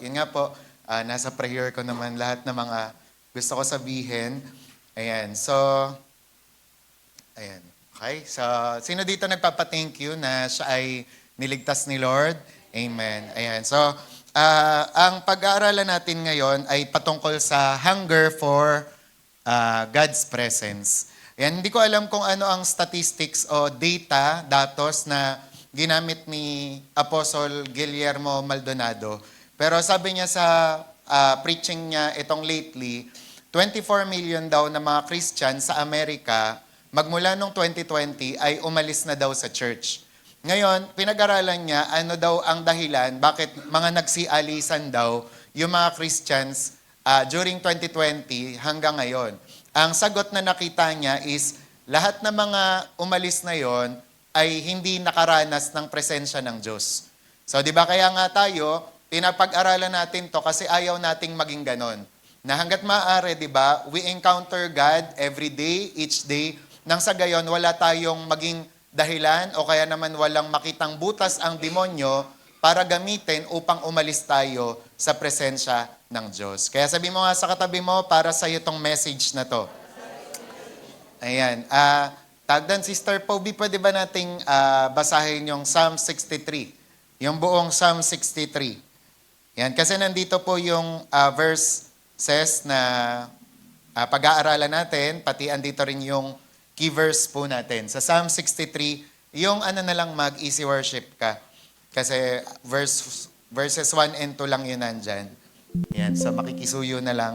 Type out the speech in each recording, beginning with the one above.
yun nga po, nasa prayer ko naman lahat ng mga gusto ko sabihin. Ayan, so, ayan. Okay, so, sino dito nagpapa-thank you na siya ay niligtas ni Lord? Amen. Ayan, so, ang pag-aaralan natin ngayon ay patungkol sa hunger for God's presence. Ayan, hindi ko alam kung ano ang statistics o data, datos na ginamit ni Apostle Guillermo Maldonado. Pero sabi niya sa preaching niya itong lately, 24 million daw na mga Christian sa Amerika, magmula noong 2020 ay umalis na daw sa church. Ngayon, pinag-aralan niya ano daw ang dahilan bakit mga nagsialisan daw yung mga Christians during 2020 hanggang ngayon. Ang sagot na nakita niya is lahat ng mga umalis na yon ay hindi nakaranas ng presensya ng Diyos. So, di ba kaya nga tayo, pinapag-aralan natin to kasi ayaw nating maging ganon. Na hanggat maaari, di ba, we encounter God every day, each day, nang sa gayon, wala tayong maging dahilan o kaya naman walang makitang butas ang demonyo para gamitin upang umalis tayo sa presensya ng Diyos. Kaya sabi mo nga sa katabi mo, para sa iyo tong message na to. Ayan. Tagdan, Sister Poby, pwede ba nating basahin yung Psalm 63? Yung buong Psalm 63. Yan, kasi nandito po yung verses na pag-aaralan natin, pati andito rin yung key verse po natin. Sa Psalm 63, yung ano na lang mag-easy worship ka. Kasi verses 1 and 2 lang yun nandyan. Yan, so makikisuyo na lang.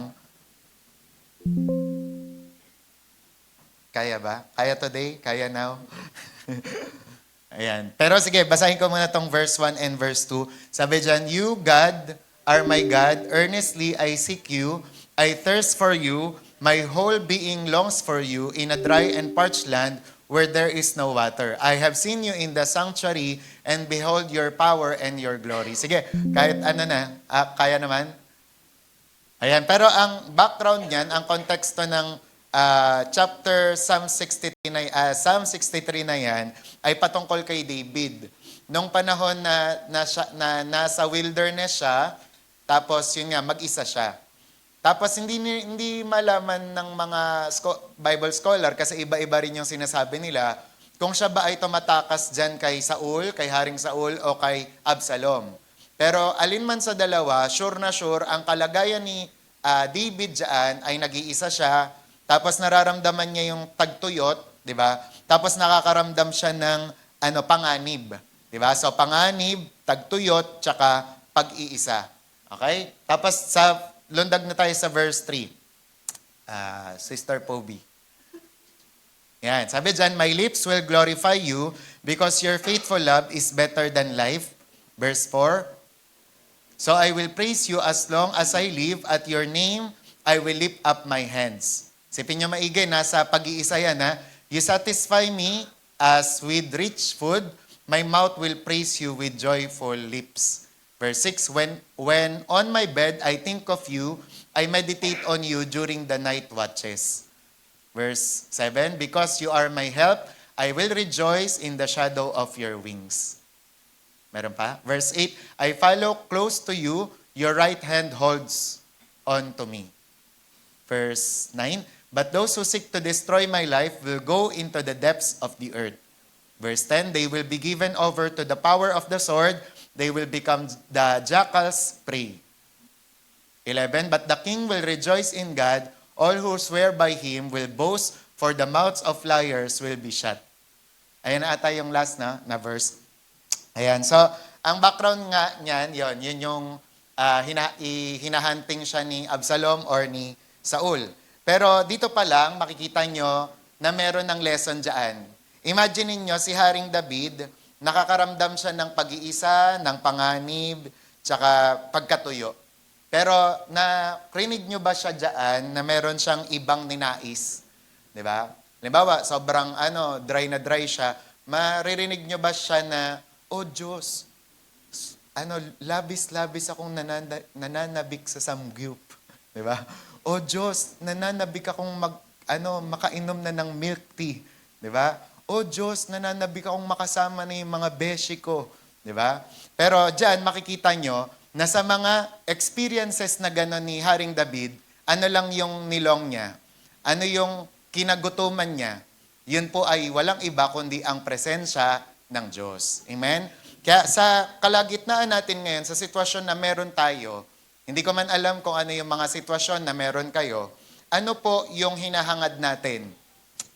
Kaya ba? Kaya today? Kaya now? Ayan. Pero sige, basahin ko muna tong verse 1 and verse 2. Sabi dyan, You, God, are my God. Earnestly I seek you. I thirst for you. My whole being longs for you in a dry and parched land where there is no water. I have seen you in the sanctuary and behold your power and your glory. Sige, kahit ano na, kaya naman. Ayan, pero ang background niyan, ang konteksto ng chapter Psalm 63 na yan ay patungkol kay David. Noong panahon na nasa wilderness siya, tapos yun nga, mag-isa siya. Tapos hindi malaman ng mga Bible scholar kasi iba-iba rin yung sinasabi nila kung siya ba ay tumatakas dyan kay Saul, kay Haring Saul o kay Absalom. Pero alinman sa dalawa, sure na sure, ang kalagayan ni David dyan ay nag-iisa siya, tapos nararamdaman niya yung tagtuyot, di ba? Tapos nakakaramdam siya ng panganib, di ba? So panganib, tagtuyot, tsaka pag-iisa. Okay? Tapos lundag na tayo sa verse 3. Sister Poby. Yan, sabi dyan, My lips will glorify you because your faithful love is better than life. Verse 4. So I will praise you as long as I live. At your name, I will lift up my hands. Sipin nyo maigi, nasa pag-iisa yan ha. You satisfy me as with rich food. My mouth will praise you with joyful lips. Verse 6, when on my bed I think of you, I meditate on you during the night watches. Verse 7, because you are my help, I will rejoice in the shadow of your wings. Meron pa? Verse 8, I follow close to you, your right hand holds on to me. Verse 9, but those who seek to destroy my life will go into the depths of the earth. Verse 10, they will be given over to the power of the sword, they will become the jackal's prey. 11, but the king will rejoice in God, all who swear by him will boast, for the mouths of liars will be shut. Ayan na ata yung last na verse. Ayan, so ang background nga niyan, yun yung hinahunting siya ni Absalom or ni Saul. Pero dito pa lang, makikita nyo na meron ng lesson dyan. Imagine niyo si Haring David, nakakaramdam siya ng pag-iisa, ng panganib, tsaka pagkatuyo. Pero narinig nyo ba siya dyan na meron siyang ibang ninais? Di ba? Halimbawa, sobrang dry na dry siya, maririnig nyo ba siya na, Oh Diyos, labis-labis akong nananabik sa samgyup. Di ba? Oh Diyos, nananabik akong makainom na ng milk tea. Di ba? Oh Diyos, nananabik akong makasama na yung mga beshi ko. Di ba? Pero dyan, makikita nyo na sa mga experiences na gano'n ni Haring David, ano lang yung nilong niya, ano yung kinagutuman niya, yun po ay walang iba kundi ang presensya ng Diyos. Amen? Kaya sa kalagitnaan natin ngayon, sa sitwasyon na meron tayo, hindi ko man alam kung ano yung mga sitwasyon na meron kayo, ano po yung hinahangad natin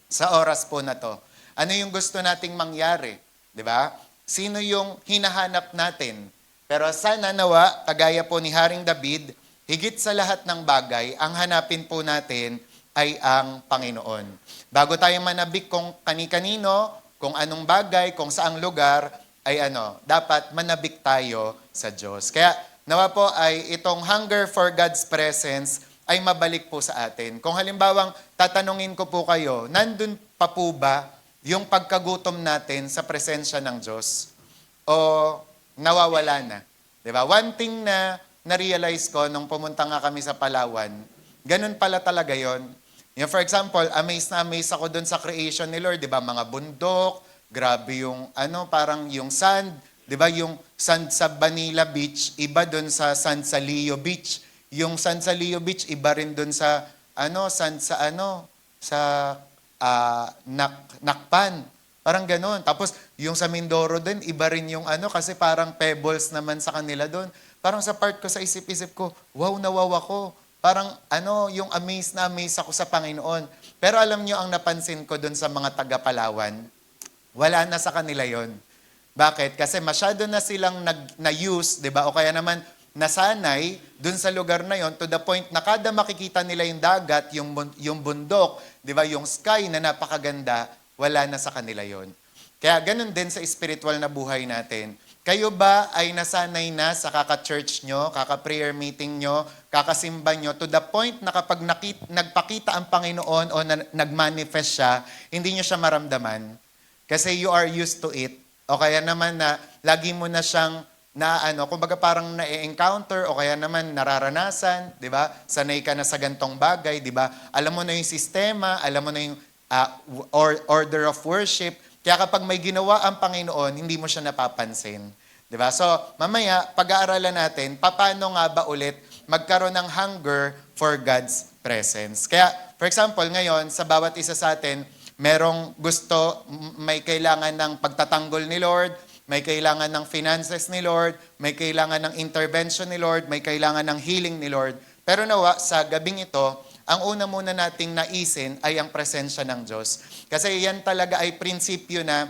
sa oras po na to? Ano yung gusto nating mangyari? Di ba? Sino yung hinahanap natin? Pero sana nawa, kagaya po ni Haring David, higit sa lahat ng bagay, ang hanapin po natin ay ang Panginoon. Bago tayo manabik kung kani-kanino, kung anong bagay, kung saang lugar, ay dapat manabik tayo sa Diyos. Kaya nawa po ay itong hunger for God's presence ay mabalik po sa atin. Kung halimbawang tatanungin ko po kayo, nandun pa po ba yung pagkagutom natin sa presensya ng Diyos? O nawawala na? Diba? One thing na na-realize ko nung pumunta nga kami sa Palawan, ganun pala talaga yon. Yung for example, amazed na amazed ako dun sa creation ni Lord, 'di ba? Mga bundok, grabe yung parang yung sand, 'di ba? Yung sand sa Manila Beach, iba dun sa sand sa Leo Beach. Yung sand sa Leo Beach, iba rin dun sa sand sa sa Nakpan. Parang ganoon. Tapos yung sa Mindoro din, iba rin yung kasi parang pebbles naman sa kanila doon. Parang sa part ko sa isip-isip ko, wow, nawaw ako. Parang yung amaze na amaze ako sa Panginoon. Pero alam nyo ang napansin ko doon sa mga taga-Palawan, wala na sa kanila yon. Bakit? Kasi masyado na silang na-use, di ba? O kaya naman nasanay doon sa lugar na yon to the point na kada makikita nila yung dagat, yung bundok, di ba? Yung sky na napakaganda, wala na sa kanila yon. Kaya ganun din sa spiritual na buhay natin. Kayo ba ay nasanay na sa kaka-church nyo, kaka-prayer meeting nyo, kakasimba nyo, to the point na kapag nagpakita ang Panginoon o nag-manifest siya, hindi nyo siya maramdaman? Kasi you are used to it. O kaya naman na lagi mo na siyang kumbaga parang na-encounter o kaya naman nararanasan, di ba? Sanay ka na sa gantong bagay, di ba? Alam mo na yung sistema, alam mo na yung order of worship. Kaya kapag may ginawa ang Panginoon, hindi mo siya napapansin. Diba? So, mamaya, pag-aaralan natin, paano nga ba ulit magkaroon ng hunger for God's presence. Kaya, for example, ngayon, sa bawat isa sa atin, merong gusto, may kailangan ng pagtatanggol ni Lord, may kailangan ng finances ni Lord, may kailangan ng intervention ni Lord, may kailangan ng healing ni Lord. Pero nawa, sa gabing ito, ang una muna nating naisin ay ang presensya ng Diyos. Kasi yan talaga ay prinsipyo na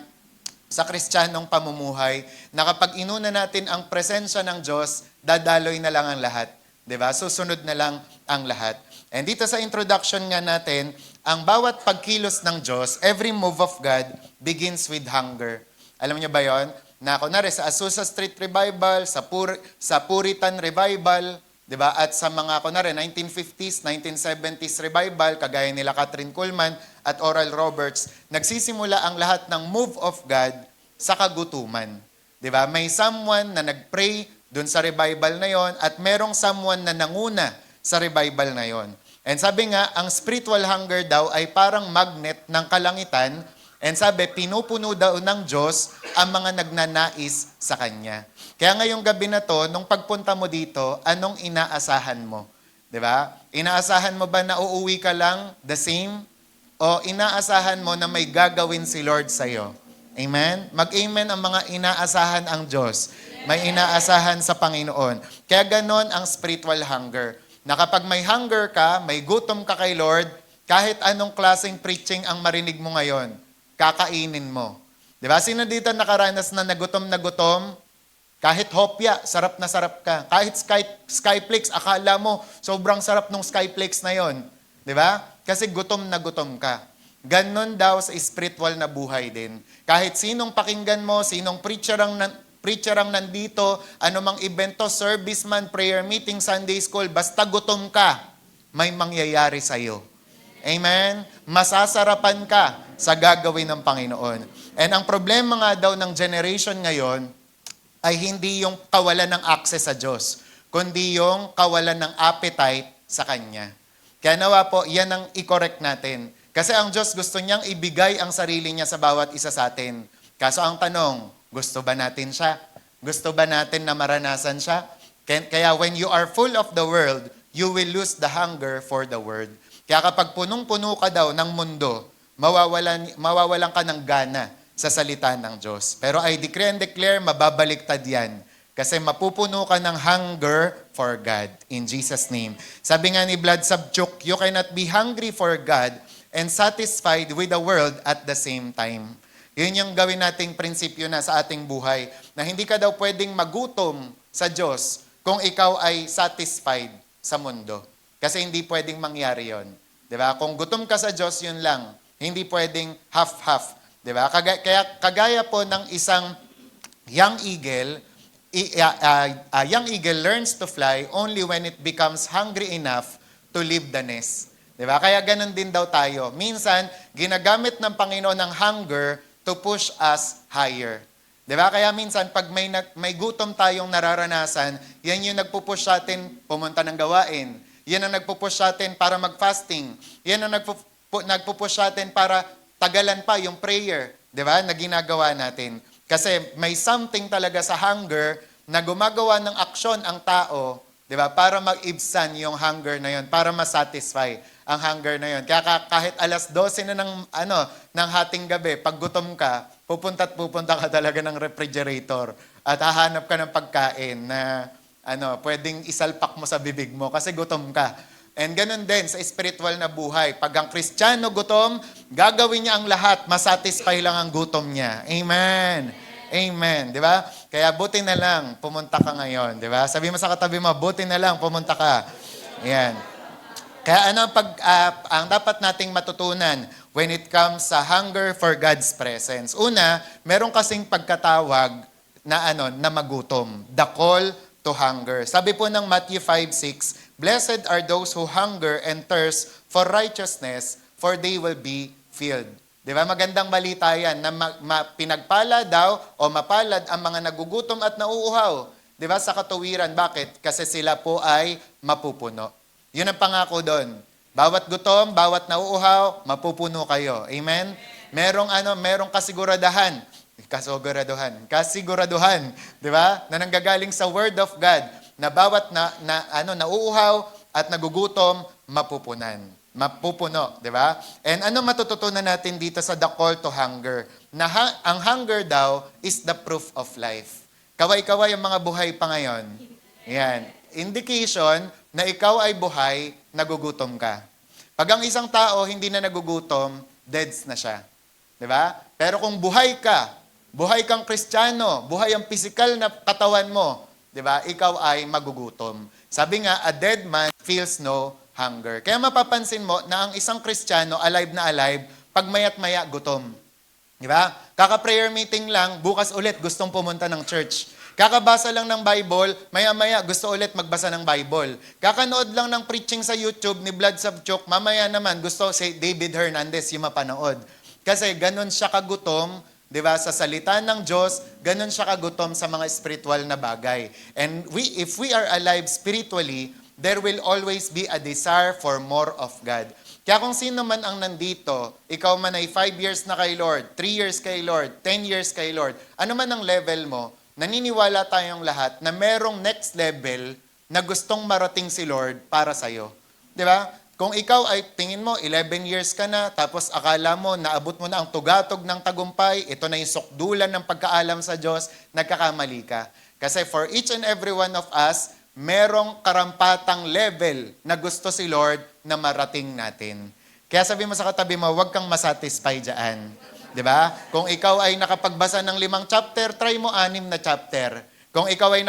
sa Kristiyanong pamumuhay, na kapag inuna natin ang presensya ng Diyos, dadaloy na lang ang lahat. Diba? Susunod na lang ang lahat. And dito sa introduction nga natin, ang bawat pagkilos ng Diyos, every move of God begins with hunger. Alam niyo ba yon? Na kunwari sa Azusa Street Revival, sa Puritan Revival, diba? At sa mga, kunwari, 1950s, 1970s revival, kagaya nila Catherine Kuhlman at Oral Roberts, nagsisimula ang lahat ng move of God sa kagutuman. Diba? May someone na nagpray dun sa revival na yon at merong someone na nanguna sa revival na yon. And sabi nga, ang spiritual hunger daw ay parang magnet ng kalangitan. And sabi, pinupuno daw ng Diyos ang mga nagnanais sa Kanya. Kaya ngayong gabi na to, nung pagpunta mo dito, anong inaasahan mo? Diba? Inaasahan mo ba na uuwi ka lang the same? O inaasahan mo na may gagawin si Lord sa'yo? Amen? Mag-amen ang mga inaasahan ang Diyos. May inaasahan sa Panginoon. Kaya ganon ang spiritual hunger. Na kapag may hunger ka, may gutom ka kay Lord, kahit anong klaseng preaching ang marinig mo ngayon, kakainin mo. Diba? Sino dito nakaranas na nagutom na gutom? Kahit hopya, sarap na sarap ka. Kahit Skyflakes, akala mo, sobrang sarap nung Skyflakes na yon, di ba? Kasi gutom na gutom ka. Ganon daw sa spiritual na buhay din. Kahit sinong pakinggan mo, sinong preacher ang nandito, anumang evento, service man, prayer meeting, Sunday school, basta gutom ka, may mangyayari sa'yo. Amen? Masasarapan ka sa gagawin ng Panginoon. And ang problema nga daw ng generation ngayon, ay hindi yung kawalan ng access sa Diyos, kundi yung kawalan ng appetite sa Kanya. Kaya nawa po, yan ang i-correct natin. Kasi ang Diyos gusto niyang ibigay ang sarili niya sa bawat isa sa atin. Kaso ang tanong, gusto ba natin siya? Gusto ba natin na maranasan siya? Kaya when you are full of the world, you will lose the hunger for the word. Kaya kapag punong-puno ka daw ng mundo, mawawalan ka ng gana sa salita ng Diyos. Pero I decree and declare, mababaliktad yan. Kasi mapupuno ka ng hunger for God. In Jesus' name. Sabi nga ni Vlad Sabchuk, you cannot be hungry for God and satisfied with the world at the same time. Yun yung gawin nating prinsipyo na sa ating buhay. Na hindi ka daw pwedeng magutom sa Diyos kung ikaw ay satisfied sa mundo. Kasi hindi pwedeng mangyari yon. Diba? Kung gutom ka sa Diyos, yun lang. Hindi pwedeng half-half. Diba? Kaya kagaya po ng isang young eagle, a young eagle learns to fly only when it becomes hungry enough to leave the nest. Diba? Kaya ganun din daw tayo. Minsan, ginagamit ng Panginoon ng hunger to push us higher. Diba? Kaya minsan, pag may gutom tayong nararanasan, yan yung nagpupush sa atin pumunta ng gawain. Yan ang nagpupush sa atin para mag-fasting. Yan ang nagpupush sa atin para tagalan pa yung prayer. Diba? Na ginagawa natin. Kasi may something talaga sa hunger na gumagawa ng aksyon ang tao, di ba? Para mag-ibsan yung hunger na yon, para masatisfy ang hunger na yon. Kaya kahit alas 12 na ng hating gabi, pag gutom ka, pupunta ka talaga ng refrigerator at hahanap ka ng pagkain na pwedeng isalpak mo sa bibig mo kasi gutom ka. And ganun din sa spiritual na buhay. Pag ang Kristiyano gutom, gagawin niya ang lahat, masatisfy lang ang gutom niya. Amen. Amen. Di ba? Kaya buti na lang, pumunta ka ngayon. Di ba? Sabi mo sa katabi mo, buti na lang, pumunta ka. Ayan. Kaya ang dapat nating matutunan when it comes sa hunger for God's presence? Una, meron kasing pagkatawag na magutom. The call to hunger. Sabi po ng Matthew 5:6, blessed are those who hunger and thirst for righteousness, for they will be filled. Di ba? Magandang balita yan na pinagpala daw o mapalad ang mga nagugutom at nauuhaw. Di ba? Sa katuwiran. Bakit? Kasi sila po ay mapupuno. Yun ang pangako doon. Bawat gutom, bawat nauuhaw, mapupuno kayo. Amen? Merong kasiguraduhan, di ba? Na nanggagaling sa Word of God na bawat nauuhaw at nagugutom, mapupuno, di ba? And ano matututunan natin dito sa the call to hunger? Na ang hunger daw is the proof of life. Kaway-kaway ang mga buhay pa ngayon. Yan. Indication na ikaw ay buhay, nagugutom ka. Pag ang isang tao hindi na nagugutom, deads na siya. Di ba? Pero kung buhay kang Kristiyano, buhay ang physical na katawan mo, di ba? Ikaw ay magugutom. Sabi nga, a dead man feels no hunger. Kaya mapapansin mo na ang isang Kristiyano, alive na alive, pag mayat maya, gutom. Di ba? Kaka-prayer meeting lang, bukas ulit gustong pumunta ng church. Kakabasa lang ng Bible, maya-maya gusto ulit magbasa ng Bible. Kakanood lang ng preaching sa YouTube ni Vlad Sabchuk, mamaya naman gusto si David Hernandez yung mapanood. Kasi ganun siya kagutom, di ba, sa salita ng Diyos, ganun siya kagutom sa mga spiritual na bagay. And if we are alive spiritually, there will always be a desire for more of God. Kaya kung sino man ang nandito, ikaw man ay 5 years na kay Lord, 3 years kay Lord, 10 years kay Lord, ano man ang level mo, naniniwala tayong lahat na merong next level na gustong marating si Lord para sa'yo. Di ba? Kung ikaw ay tingin mo, 11 years ka na, tapos akala mo, naabot mo na ang tugatog ng tagumpay, ito na yung sukdulan ng pagkaalam sa Diyos, nagkakamali ka. Kasi for each and every one of us, merong karampatang level na gusto si Lord na marating natin. Kaya sabi mo sa katabi mo, huwag kang masatisfy dyan. Diba? Kung ikaw ay nakapagbasa ng 5 chapter, try mo 6 na chapter. Kung ikaw ay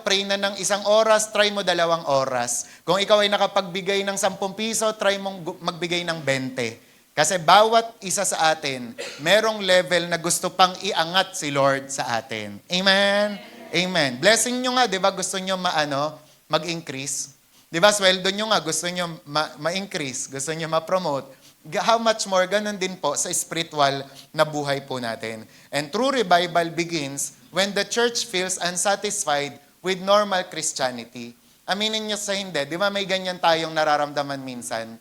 pray na ng 1 oras, try mo 2 oras. Kung ikaw ay nakapagbigay ng 10 piso, try mong magbigay ng 20. Kasi bawat isa sa atin, merong level na gusto pang iangat si Lord sa atin. Amen? Amen. Blessing nyo nga, di ba? Gusto nyo mag-increase. Di ba? Sweldo nyo nga, gusto nyo ma-increase. Gusto nyo ma-promote. How much more, ganun din po sa spiritual na buhay po natin. And true revival begins when the church feels unsatisfied with normal Christianity. Aminin nyo sa hindi, di ba may ganyan tayong nararamdaman minsan?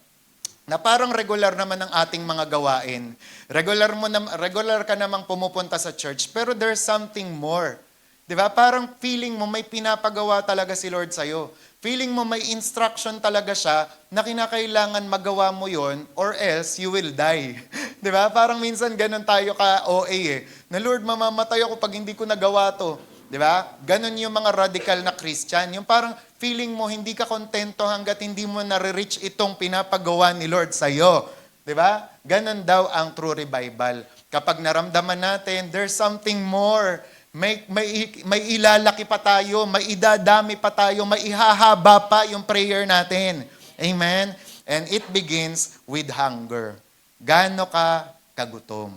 Na parang regular naman ang ating mga gawain. Regular ka namang pumupunta sa church, pero there's something more. Di ba? Parang feeling mo may pinapagawa talaga si Lord sa'yo. Feeling mo may instruction talaga siya na kinakailangan magawa mo yon or else you will die. Di ba? Parang minsan ganun tayo ka-OA eh. Na Lord, mamamatay ako pag hindi ko nagawa to. Di ba? Ganun yung mga radical na Christian. Yung parang feeling mo hindi ka kontento hanggat hindi mo nare-reach itong pinapagawa ni Lord sa'yo. Di ba? Ganun daw ang true revival. Kapag naramdaman natin, there's something more. May ilalaki pa tayo, may idadami pa tayo, may ihahaba pa yung prayer natin. Amen? And it begins with hunger. Gaano ka kagutom?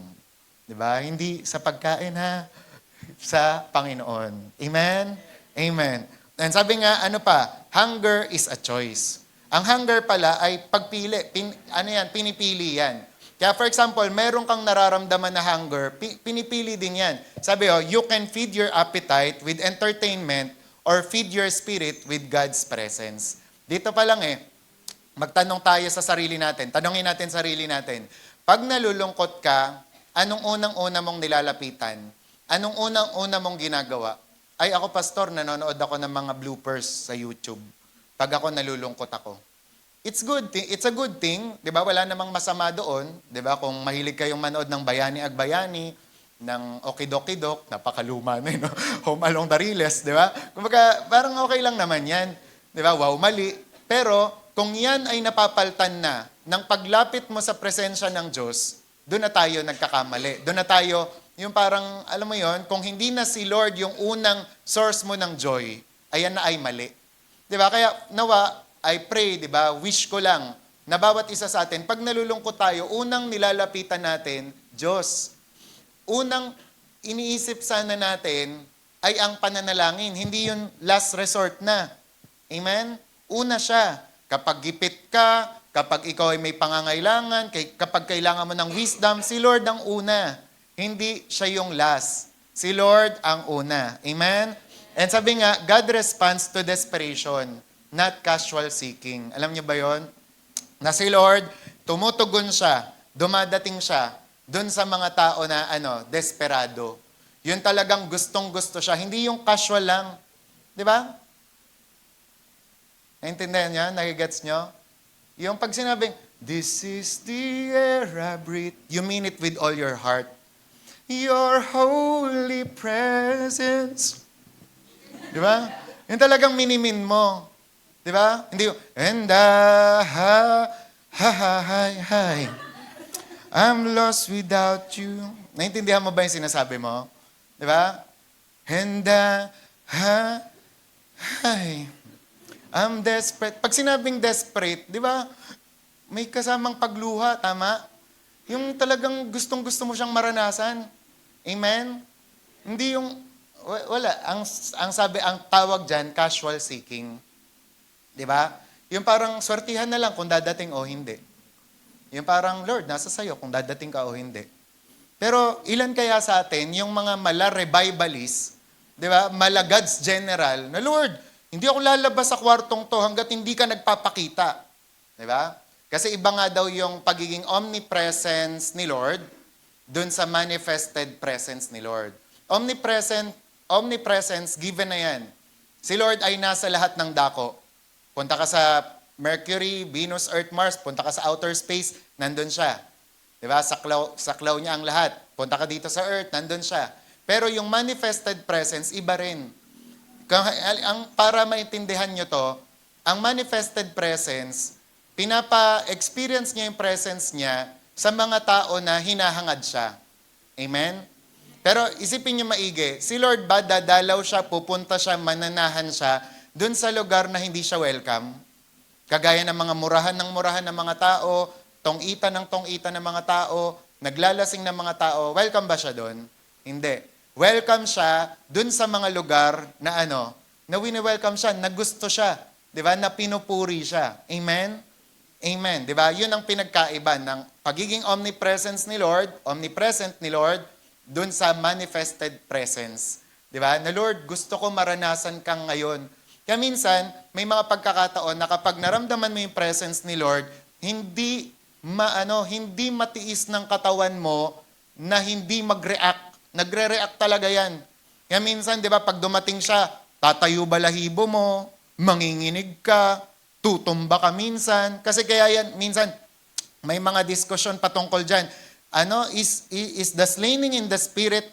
Diba? Hindi sa pagkain ha, sa Panginoon. Amen? Amen. And sabi nga, ano pa? Hunger is a choice. Ang hunger pala ay pagpili. Pinipili yan. Kaya for example, meron kang nararamdaman na hunger, pinipili din yan. Sabi you can feed your appetite with entertainment or feed your spirit with God's presence. Dito pa lang magtanong tayo sa sarili natin. Tanongin natin sarili natin. Pag nalulungkot ka, anong unang-una mong nilalapitan? Anong unang-una mong ginagawa? Ay ako pastor, nanonood ako ng mga bloopers sa YouTube. Pag ako nalulungkot ako. It's a good thing, 'di ba? Wala namang masama doon, 'di ba? Kung mahilig kayong manood ng Bayani Agbayani, ng Okidokidok, napakaluma na, no? Home Along the Riles, 'di ba? Kumbaga, parang okay lang naman 'yan, 'di ba? Wow, mali. Pero kung 'yan ay napapaltan na ng paglapit mo sa presensya ng Diyos, doon na tayo nagkakamali. Doon na tayo, yung parang, alam mo 'yon, kung hindi na si Lord yung unang source mo ng joy, ayan na ay mali. 'Di ba? Kaya nawa I pray, di ba, wish ko lang na bawat isa sa atin, pag nalulungkot tayo, unang nilalapitan natin, Diyos. Unang iniisip sana natin ay ang pananalangin. Hindi yung last resort na. Amen? Una siya. Kapag gipit ka, kapag ikaw ay may pangangailangan, kapag kailangan mo ng wisdom, si Lord ang una. Hindi siya yung last. Si Lord ang una. Amen? And sabi nga, God responds to desperation, not casual seeking. Alam niyo ba yon? Na si Lord, tumutugon siya, dumadating siya, dun sa mga tao na desperado. Yun talagang gustong-gusto siya. Hindi yung casual lang. Di ba? Naintindihan niya? Nakigets niyo? Yung pag sinabing, this is the air I breathe, you mean it with all your heart. Your holy presence. Di ba? Yung talagang minimin mo. Di ba? Hindi yung, and hi. I'm lost without you. Naintindihan mo ba yung sinasabi mo? Di ba? And hi. I'm desperate. Pag sinabing desperate, di ba? May kasamang pagluha, tama? Yung talagang gustong-gusto mo siyang maranasan. Amen? Hindi yung, wala. Ang sabi, ang tawag dyan, casual seeking. Di ba? Yung parang swertihan na lang kung dadating o hindi. Yung parang, Lord, nasa sayo kung dadating ka o hindi. Pero ilan kaya sa atin, yung mga mala-revivalist, di ba? Mala-God's general, na Lord, hindi ako lalabas sa kwartong to hanggat hindi ka nagpapakita. Di ba? Kasi iba nga daw yung pagiging omnipresence ni Lord dun sa manifested presence ni Lord. Omnipresence, given na yan. Si Lord ay nasa lahat ng dako. Punta ka sa Mercury, Venus, Earth, Mars, punta ka sa outer space, nandun siya. Diba? Saklaw niya ang lahat. Punta ka dito sa Earth, nandun siya. Pero yung manifested presence, iba rin. Para maintindihan nyo to, ang manifested presence, pinapa-experience niya yung presence niya sa mga tao na hinahangad siya. Amen? Pero isipin nyo maigi, si Lord ba dadalaw siya, pupunta siya, mananahan siya, dun sa lugar na hindi siya welcome, kagaya ng mga murahan ng mga tao, tong-ita ng mga tao, naglalasing ng mga tao, welcome ba siya dun? Hindi. Welcome siya dun sa mga lugar na na wini-welcome siya, na gusto siya, di ba? Na pinupuri siya. Amen? Amen. Di ba? Yun ang pinagkaiba ng pagiging omnipresent ni Lord, dun sa manifested presence. Di ba? Na Lord, gusto ko maranasan kang ngayon. Kaya minsan, may mga pagkakataon na kapag naramdaman mo yung presence ni Lord, hindi matiis ng katawan mo na hindi mag-react. Nagre-react talaga yan. Kaya minsan, di ba, pag dumating siya, tatayo balahibo mo, manginginig ka, tutumba ka minsan. Kasi kaya yan, minsan, may mga diskusyon patungkol dyan. Is the slaying in the spirit,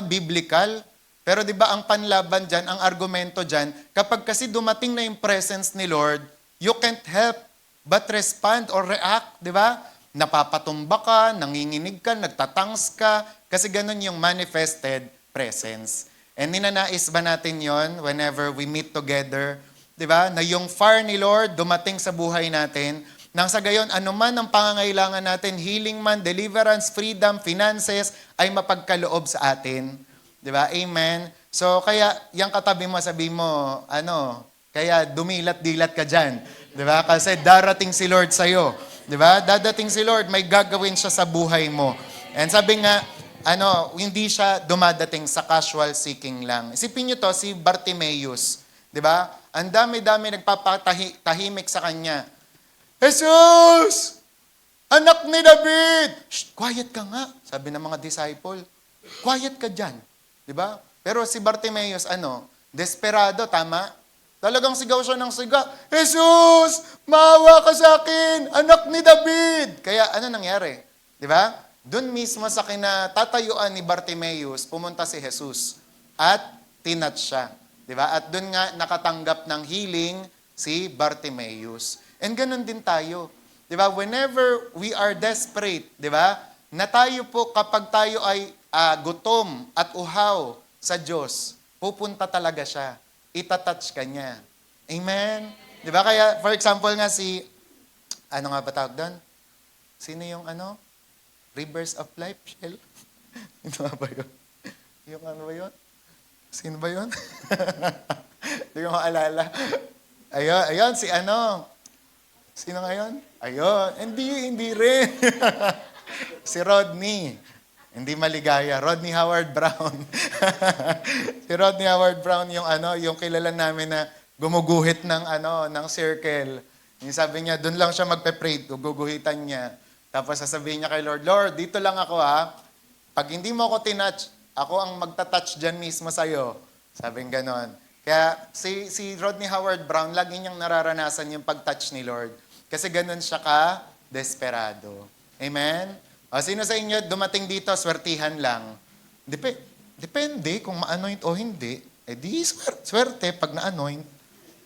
biblical? Pero di ba ang panlaban dyan, ang argumento dyan, kapag kasi dumating na yung presence ni Lord, you can't help but respond or react, di ba? Napapatumba ka, nanginginig ka, nagtatangs ka, kasi ganun yung manifested presence. And ninanais ba natin yon whenever we meet together? Di ba? Na yung fire ni Lord dumating sa buhay natin, nang sa gayon, anuman ang pangangailangan natin, healing man, deliverance, freedom, finances, ay mapagkaloob sa atin. Di ba? Amen? So, kaya, yung katabi mo, sabi mo, kaya dumilat-dilat ka dyan. Di ba? Kasi darating si Lord sa'yo. Di ba? Dadating si Lord, may gagawin siya sa buhay mo. And sabi nga, hindi siya dumadating sa casual seeking lang. Isipin nyo to, si Bartimaeus. Di ba? Ang dami-dami nagpapatahimik sa kanya. Jesus! Anak ni David! Shh, quiet ka nga, sabi ng mga disciple. Quiet ka dyan. Di ba? Pero si Bartimaeus, desperado, tama? Talagang sigaw siya ng siga, Jesus! Maawa ka sa akin! Anak ni David! Kaya ano nangyari? Di ba? Doon mismo sa kinatatayuan ni Bartimaeus, pumunta si Jesus at tinatch siya. Di ba? At doon nga nakatanggap ng healing si Bartimaeus. And ganun din tayo. Di ba? Whenever we are desperate, di ba? Na tayo po kapag tayo ay gutom at uhaw sa Diyos, pupunta talaga siya. Itatouch ka niya. Amen? Di ba? Kaya, for example nga ano nga ba tawag doon? Sino yung Rivers of Life, Shell? Ito nga ba yun? Yung ano ba yun? Sino ba yun? Hindi ko maalala. Ayun, Sino nga yun? Ayun, hindi rin. Si Rodney. Hindi maligaya. Rodney Howard Brown. Si Rodney Howard Brown yung kilala namin na gumuguhit ng circle. Yung sabi niya, doon lang siya magpe-pray, guguhitan niya. Tapos sasabihin niya kay Lord, Lord, dito lang ako ha. Pag hindi mo ako tinouch, ako ang magta-touch dyan mismo sa'yo. Sabing ganon. Kaya si Rodney Howard Brown, lagi niyang nararanasan yung pag-touch ni Lord. Kasi ganon siya ka-desperado. Amen? O, sino sa inyo dumating dito, swertihan lang? Depende kung ma-anoint o hindi. Di swerte pag na-anoint.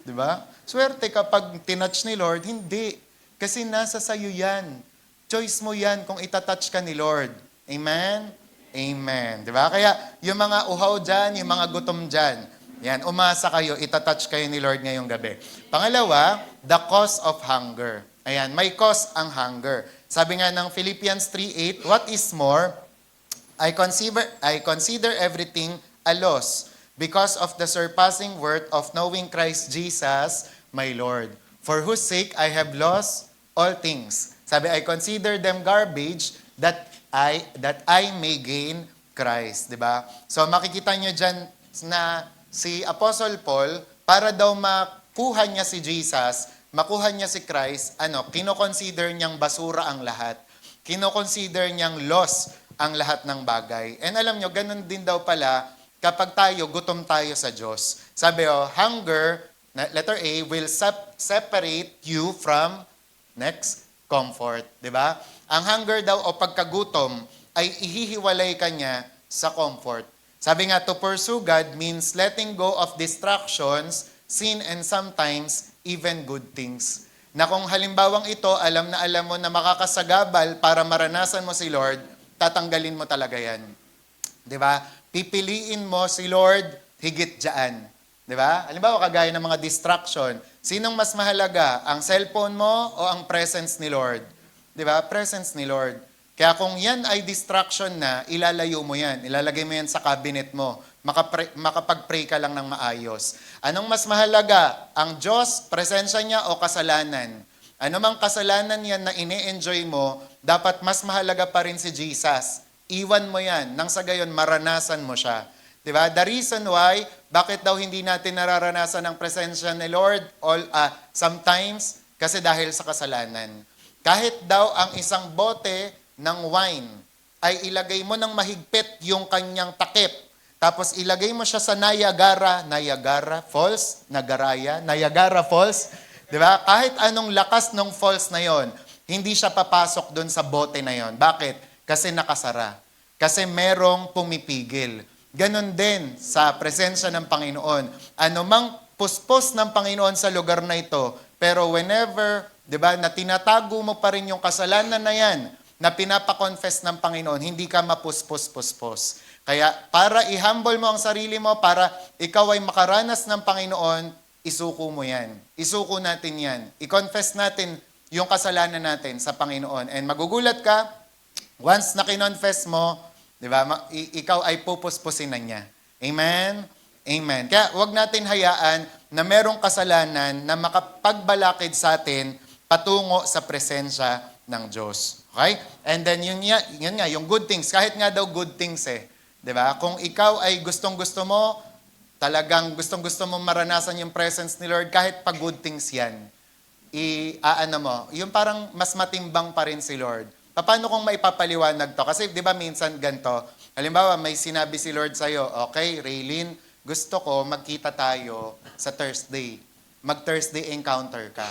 Di ba? Swerte kapag tinouch ni Lord, hindi. Kasi nasa sayo yan. Choice mo yan kung itatouch ka ni Lord. Amen? Amen. Di ba? Kaya yung mga uhaw dyan, yung mga gutom dyan, yan, umasa kayo, itatouch kayo ni Lord ngayong gabi. Pangalawa, the cause of hunger. Ayan, may cause ang hunger. Sabi nga ng Philippians 3:8, what is more, I consider everything a loss because of the surpassing worth of knowing Christ Jesus, my Lord, for whose sake I have lost all things. Sabi, I consider them garbage that I may gain Christ. Diba? So makikita nyo dyan na si Apostle Paul, para daw makuha niya si Jesus, makuha niya si Christ, kinoconsider niyang basura ang lahat. Kinoconsider niyang loss ang lahat ng bagay. And alam nyo, ganun din daw pala kapag gutom tayo sa Diyos. Sabi, hunger, letter A, will separate you from, next, comfort. Diba? Ang hunger daw o pagkagutom ay ihihiwalay ka niya sa comfort. Sabi nga, to pursue God means letting go of distractions, sin, and sometimes even good things. Na kung halimbawang ito, alam mo na makakasagabal para maranasan mo si Lord, tatanggalin mo talaga yan. Diba? Pipiliin mo si Lord higit dyan. Diba? Halimbawa, kagaya ng mga distraction. Sinong mas mahalaga? Ang cellphone mo o ang presence ni Lord? Diba? Presence ni Lord. Kaya kung yan ay distraction na, ilalayo mo yan. Ilalagay mo yan sa cabinet mo. Makapag-pray ka lang ng maayos. Anong mas mahalaga? Ang Diyos, presensya niya o kasalanan? Ano mang kasalanan yan na ini-enjoy mo, dapat mas mahalaga pa rin si Jesus. Iwan mo yan. Nang sa gayon, maranasan mo siya. Diba? The reason why, bakit daw hindi natin nararanasan ang presensya ni Lord sometimes, kasi dahil sa kasalanan. Kahit daw ang isang bote ng wine ay ilagay mo ng mahigpit yung kanyang takip tapos ilagay mo siya sa Niagara Falls, Niagara Falls, di ba? Kahit anong lakas ng falls na yon, hindi siya papasok doon sa bote na yon. Bakit? Kasi nakasara. Kasi merong pumipigil. Ganon din sa presensya ng Panginoon. Anumang puspos ng Panginoon sa lugar na ito, pero whenever, di ba, na tinatago mo pa rin yung kasalanan na yan, na pinapakonfess ng Panginoon, hindi ka mapuspos-puspos. Kaya para i-humble mo ang sarili mo, para ikaw ay makaranas ng Panginoon, isuko mo yan. Isuko natin yan. I-confess natin yung kasalanan natin sa Panginoon. And magugulat ka, once na kinonfess mo, di ba, ikaw ay pupuspusin na niya. Amen? Amen. Kaya wag natin hayaan na merong kasalanan na makapagbalakid sa atin patungo sa presensya ng Diyos. Okay? And then yun nga, yung good things. Kahit nga daw good things eh. 'Di ba? Kung ikaw ay gustong-gusto mo, talagang gustong-gusto mo maranasan yung presence ni Lord, kahit pa good things yan, yung parang mas matimbang pa rin si Lord. Paano kung maipapaliwanag to? Kasi 'di ba minsan ganito, halimbawa may sinabi si Lord sa'yo, okay, Raylene, gusto ko magkita tayo sa Thursday. Mag-Thursday encounter ka.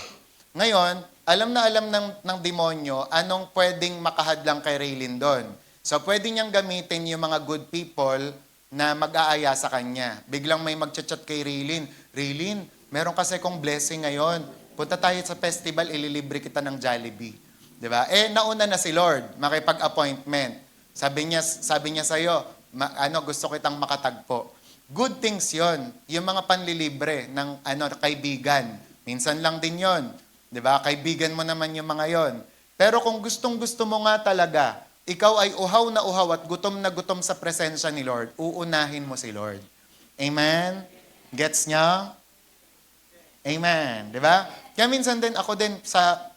Ngayon, alam na alam ng demonyo anong pwedeng makahadlang kay Raylene doon. So, pwede niyang gamitin yung mga good people na mag-aaya sa kanya. Biglang may mag-chat kay Raylene, Raylene, meron kasi kong blessing ngayon. Punta tayo sa festival, ililibre kita ng Jollibee. Diba? Nauna na si Lord, makipag-appointment. Sabi niya sa'yo, gusto kitang makatagpo. Good things yon, yung mga panlilibre ng kaibigan. Minsan lang din yon, 'di ba? Kaibigan mo naman yung mga yon. Pero kung gustong-gusto mo nga talaga, ikaw ay uhaw na uhaw at gutom na gutom sa presensya ni Lord, uunahin mo si Lord. Amen? Gets niya? Amen, 'di ba? Kaya minsan din ako din sa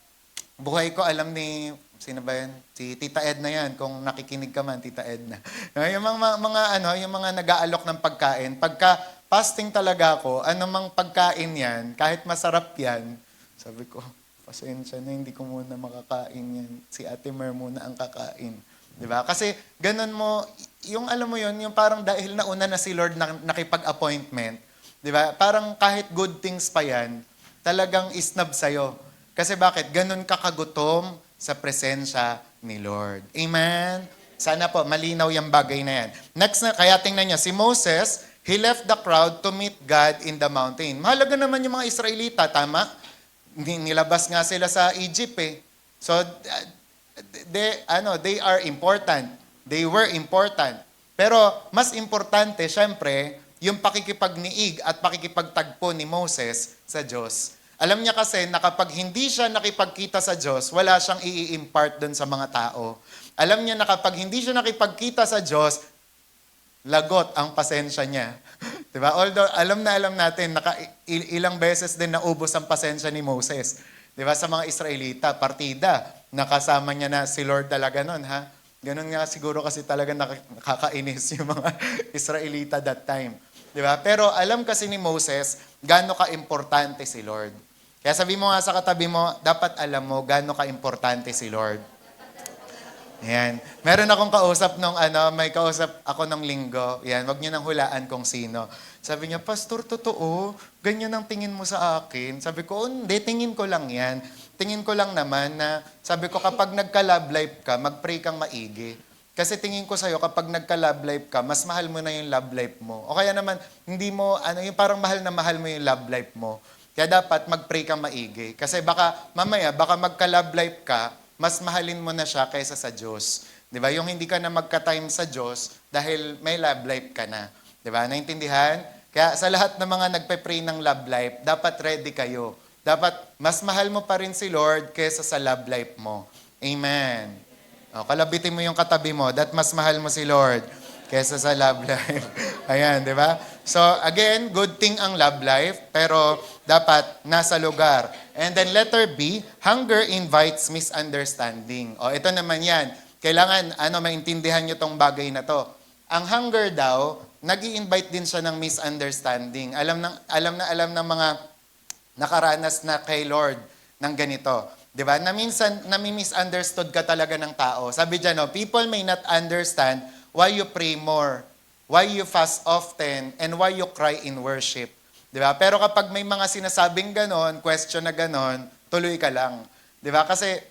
buhay ko, alam ni sino ba yan? Si Tita Edna yan. Kung nakikinig ka man, Tita Edna. Yung yung mga nag-aalok ng pagkain, pagka fasting talaga ako, anumang pagkain yan, kahit masarap yan, sabi ko, pasensya na, hindi ko muna makakain yan. Si Ate Mer muna ang kakain. Diba? Kasi ganun mo, yung alam mo yun, yung parang dahil nauna na si Lord na nakipag-appointment, diba? Parang kahit good things pa yan, talagang isnab sa'yo. Kasi bakit? Ganun kakagutom sa presensya ni Lord. Amen? Sana po, malinaw yung bagay na yan. Next na, kaya tingnan niya, si Moses, he left the crowd to meet God in the mountain. Mahalaga naman yung mga Israelita, tama? Nilabas nga sila sa Egypt eh. So, they are important. They were important. Pero, mas importante, syempre, yung pakikipagniig at pakikipagtagpo ni Moses sa Diyos. Alam niya kasi na kapag hindi siya nakipagkita sa Diyos, wala siyang i-impart doon sa mga tao. Alam niya na kapag hindi siya nakipagkita sa Diyos, lagot ang pasensya niya. Diba? Although alam natin, ilang beses din naubos ang pasensya ni Moses. Diba? Sa mga Israelita, partida, nakasama niya na si Lord talaga nun, ha? Ganun nga siguro kasi talaga nakakainis yung mga Israelita that time. Diba? Pero alam kasi ni Moses, gaano ka-importante si Lord. Kaya sabi mo nga sa katabi mo, dapat alam mo gaano ka-importante si Lord. Ayan. Meron akong kausap may kausap ako nung linggo. Ayan, wag niyo nang hulaan kung sino. Sabi niya, Pastor, totoo, ganyan ang tingin mo sa akin. Sabi ko, hindi, tingin ko lang yan. Tingin ko lang naman na, sabi ko, kapag nagka-love life ka, mag-pray kang maigi. Kasi tingin ko sa'yo, kapag nagka-love life ka, mas mahal mo na yung love life mo. O kaya naman, hindi mo, yung parang mahal na mahal mo yung love life mo. Kaya dapat mag-pray kang maigi. Kasi mamaya, magka-love life ka, mas mahalin mo na siya kaysa sa Diyos. Di ba? Yung hindi ka na magka-time sa Diyos dahil may love life ka na. Di ba? Naintindihan? Kaya sa lahat ng mga nagpe-pray ng love life, dapat ready kayo. Dapat mas mahal mo pa rin si Lord kaysa sa love life mo. Amen. O, kalabitin mo yung katabi mo, that mas mahal mo si Lord kaysa sa love life. Ayan, di ba? So, again, good thing ang love life, pero dapat nasa lugar. And then letter B, hunger invites misunderstanding. O, ito naman yan. Kailangan, maintindihan nyo tong bagay na to. Ang hunger daw, nag-i-invite din siya ng misunderstanding. Alam ng mga nakaranas na kay Lord ng ganito. Di ba? Na minsan, nami-misunderstood ka talaga ng tao. Sabi dyan, people may not understand why you pray more why you fast often, and why you cry in worship. Di ba? Pero kapag may mga sinasabing ganon, question na ganon, tuloy ka lang. Di ba? Kasi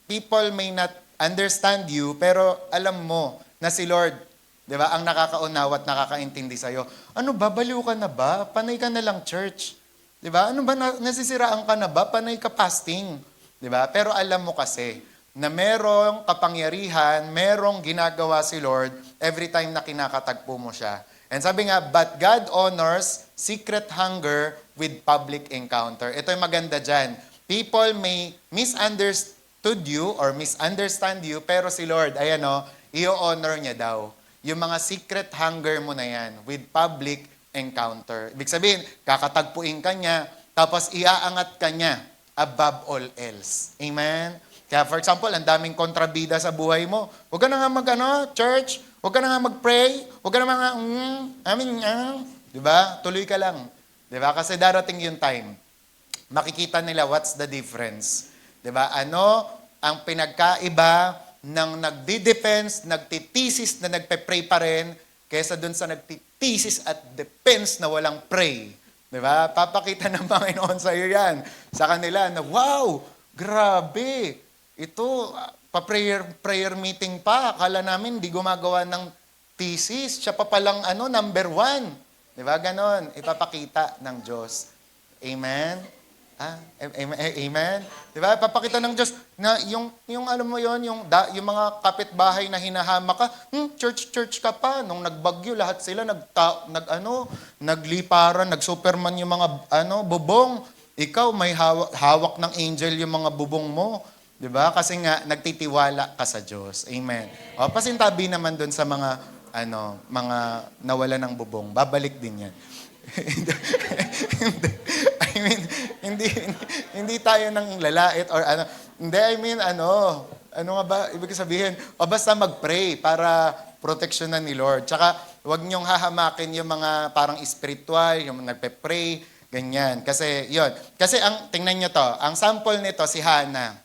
people may not understand you, pero alam mo na si Lord, di ba, ang nakakaunawa at nakakaintindi sa'yo. Ano ba? Baliw ka na ba? Panay ka na lang church. Di ba? Ano ba? Nasisiraan ka na ba? Panay ka fasting. Di ba? Pero alam mo kasi na merong kapangyarihan, merong ginagawa si Lord every time na kinakatagpo mo siya. And sabi nga, but God honors secret hunger with public encounter. Ito yung maganda dyan. People may misunderstood you or misunderstand you, pero si Lord, ayan o, i-honor niya daw. Yung mga secret hunger mo na yan with public encounter. Ibig sabihin, kakatagpuin ka niya, tapos iaangat ka niya above all else. Amen? Kaya for example, ang daming kontrabida sa buhay mo. Huwag ka na nga church, huwag ka na nga mag-pray, huwag ka na nga, diba? Tuloy ka lang. Diba? Kasi darating yung time, makikita nila what's the difference. Diba? Ano ang pinagkaiba ng nagdi-defense, nagtitisis na nagpe-pray pa rin, kaysa dun sa nagtitisis at defense na walang pray. Diba? Papakita ng Panginoon sa iyo yan. Sa kanila na, wow, grabe. Ito, prayer meeting pa. Akala namin, di gumagawa ng thesis. Siya pa palang number 1. Diba? Ganon. Ipapakita ng Diyos. Amen? Amen? Diba? Papakita ng Diyos na yung alam mo yon, yung mga kapitbahay na hinahama ka, church ka pa. Nung nagbagyo, lahat sila nagliparan, nag-superman yung mga bubong. Ikaw, may hawak ng angel yung mga bubong mo. Diba? Kasi nga, nagtitiwala ka sa Diyos. Amen. O, pasintabi naman dun sa mga nawala ng bubong. Babalik din yan. I mean, hindi tayo nang lalait or Hindi, I mean, ano nga ba, ibig sabihin, o basta mag-pray para proteksyonan ni Lord. Tsaka, huwag niyong hahamakin yung mga parang spiritual, yung nagpe-pray, ganyan. Kasi, Kasi, tingnan niyo to, ang sample nito, si Hannah.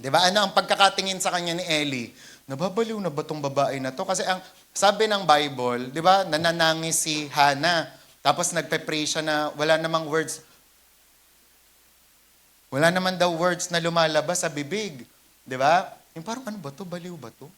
Di ba? Ano ang pagkakatingin sa kanya ni Eli? Nababaliw na ba tong babae na to? Kasi ang sabi ng Bible, di ba, nananangis si Hannah. Tapos nagpe-pray siya na wala namang words. Wala naman daw words na lumalabas sa bibig. Di ba? Yung parang ano ba to? Baliw ba to?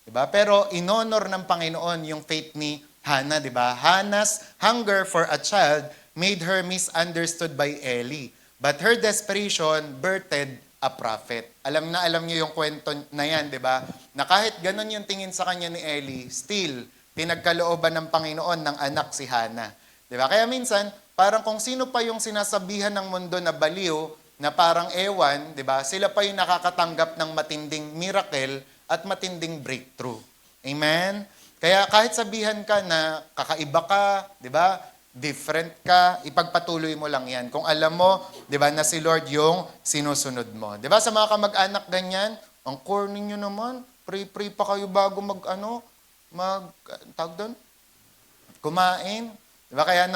Di ba? Pero in-honor ng Panginoon yung faith ni Hannah, di ba? Hannah's hunger for a child made her misunderstood by Eli. But her desperation birthed a prophet. Alam niyo yung kwento na yan, di ba? Na kahit ganun yung tingin sa kanya ni Eli, still, pinagkalooban ng Panginoon ng anak si Hannah. Di ba? Kaya minsan, parang kung sino pa yung sinasabihan ng mundo na baliw, na parang ewan, di ba? Sila pa yung nakakatanggap ng matinding miracle at matinding breakthrough. Amen? Kaya kahit sabihan ka na kakaiba ka, di ba? Different ka, ipagpatuloy mo lang yan. Kung alam mo, di ba, na si Lord yung sinusunod mo. Di ba, sa mga kamag-anak ganyan, ang corny nyo naman, pray pa kayo bago tawag doon? Kumain. Di ba, kaya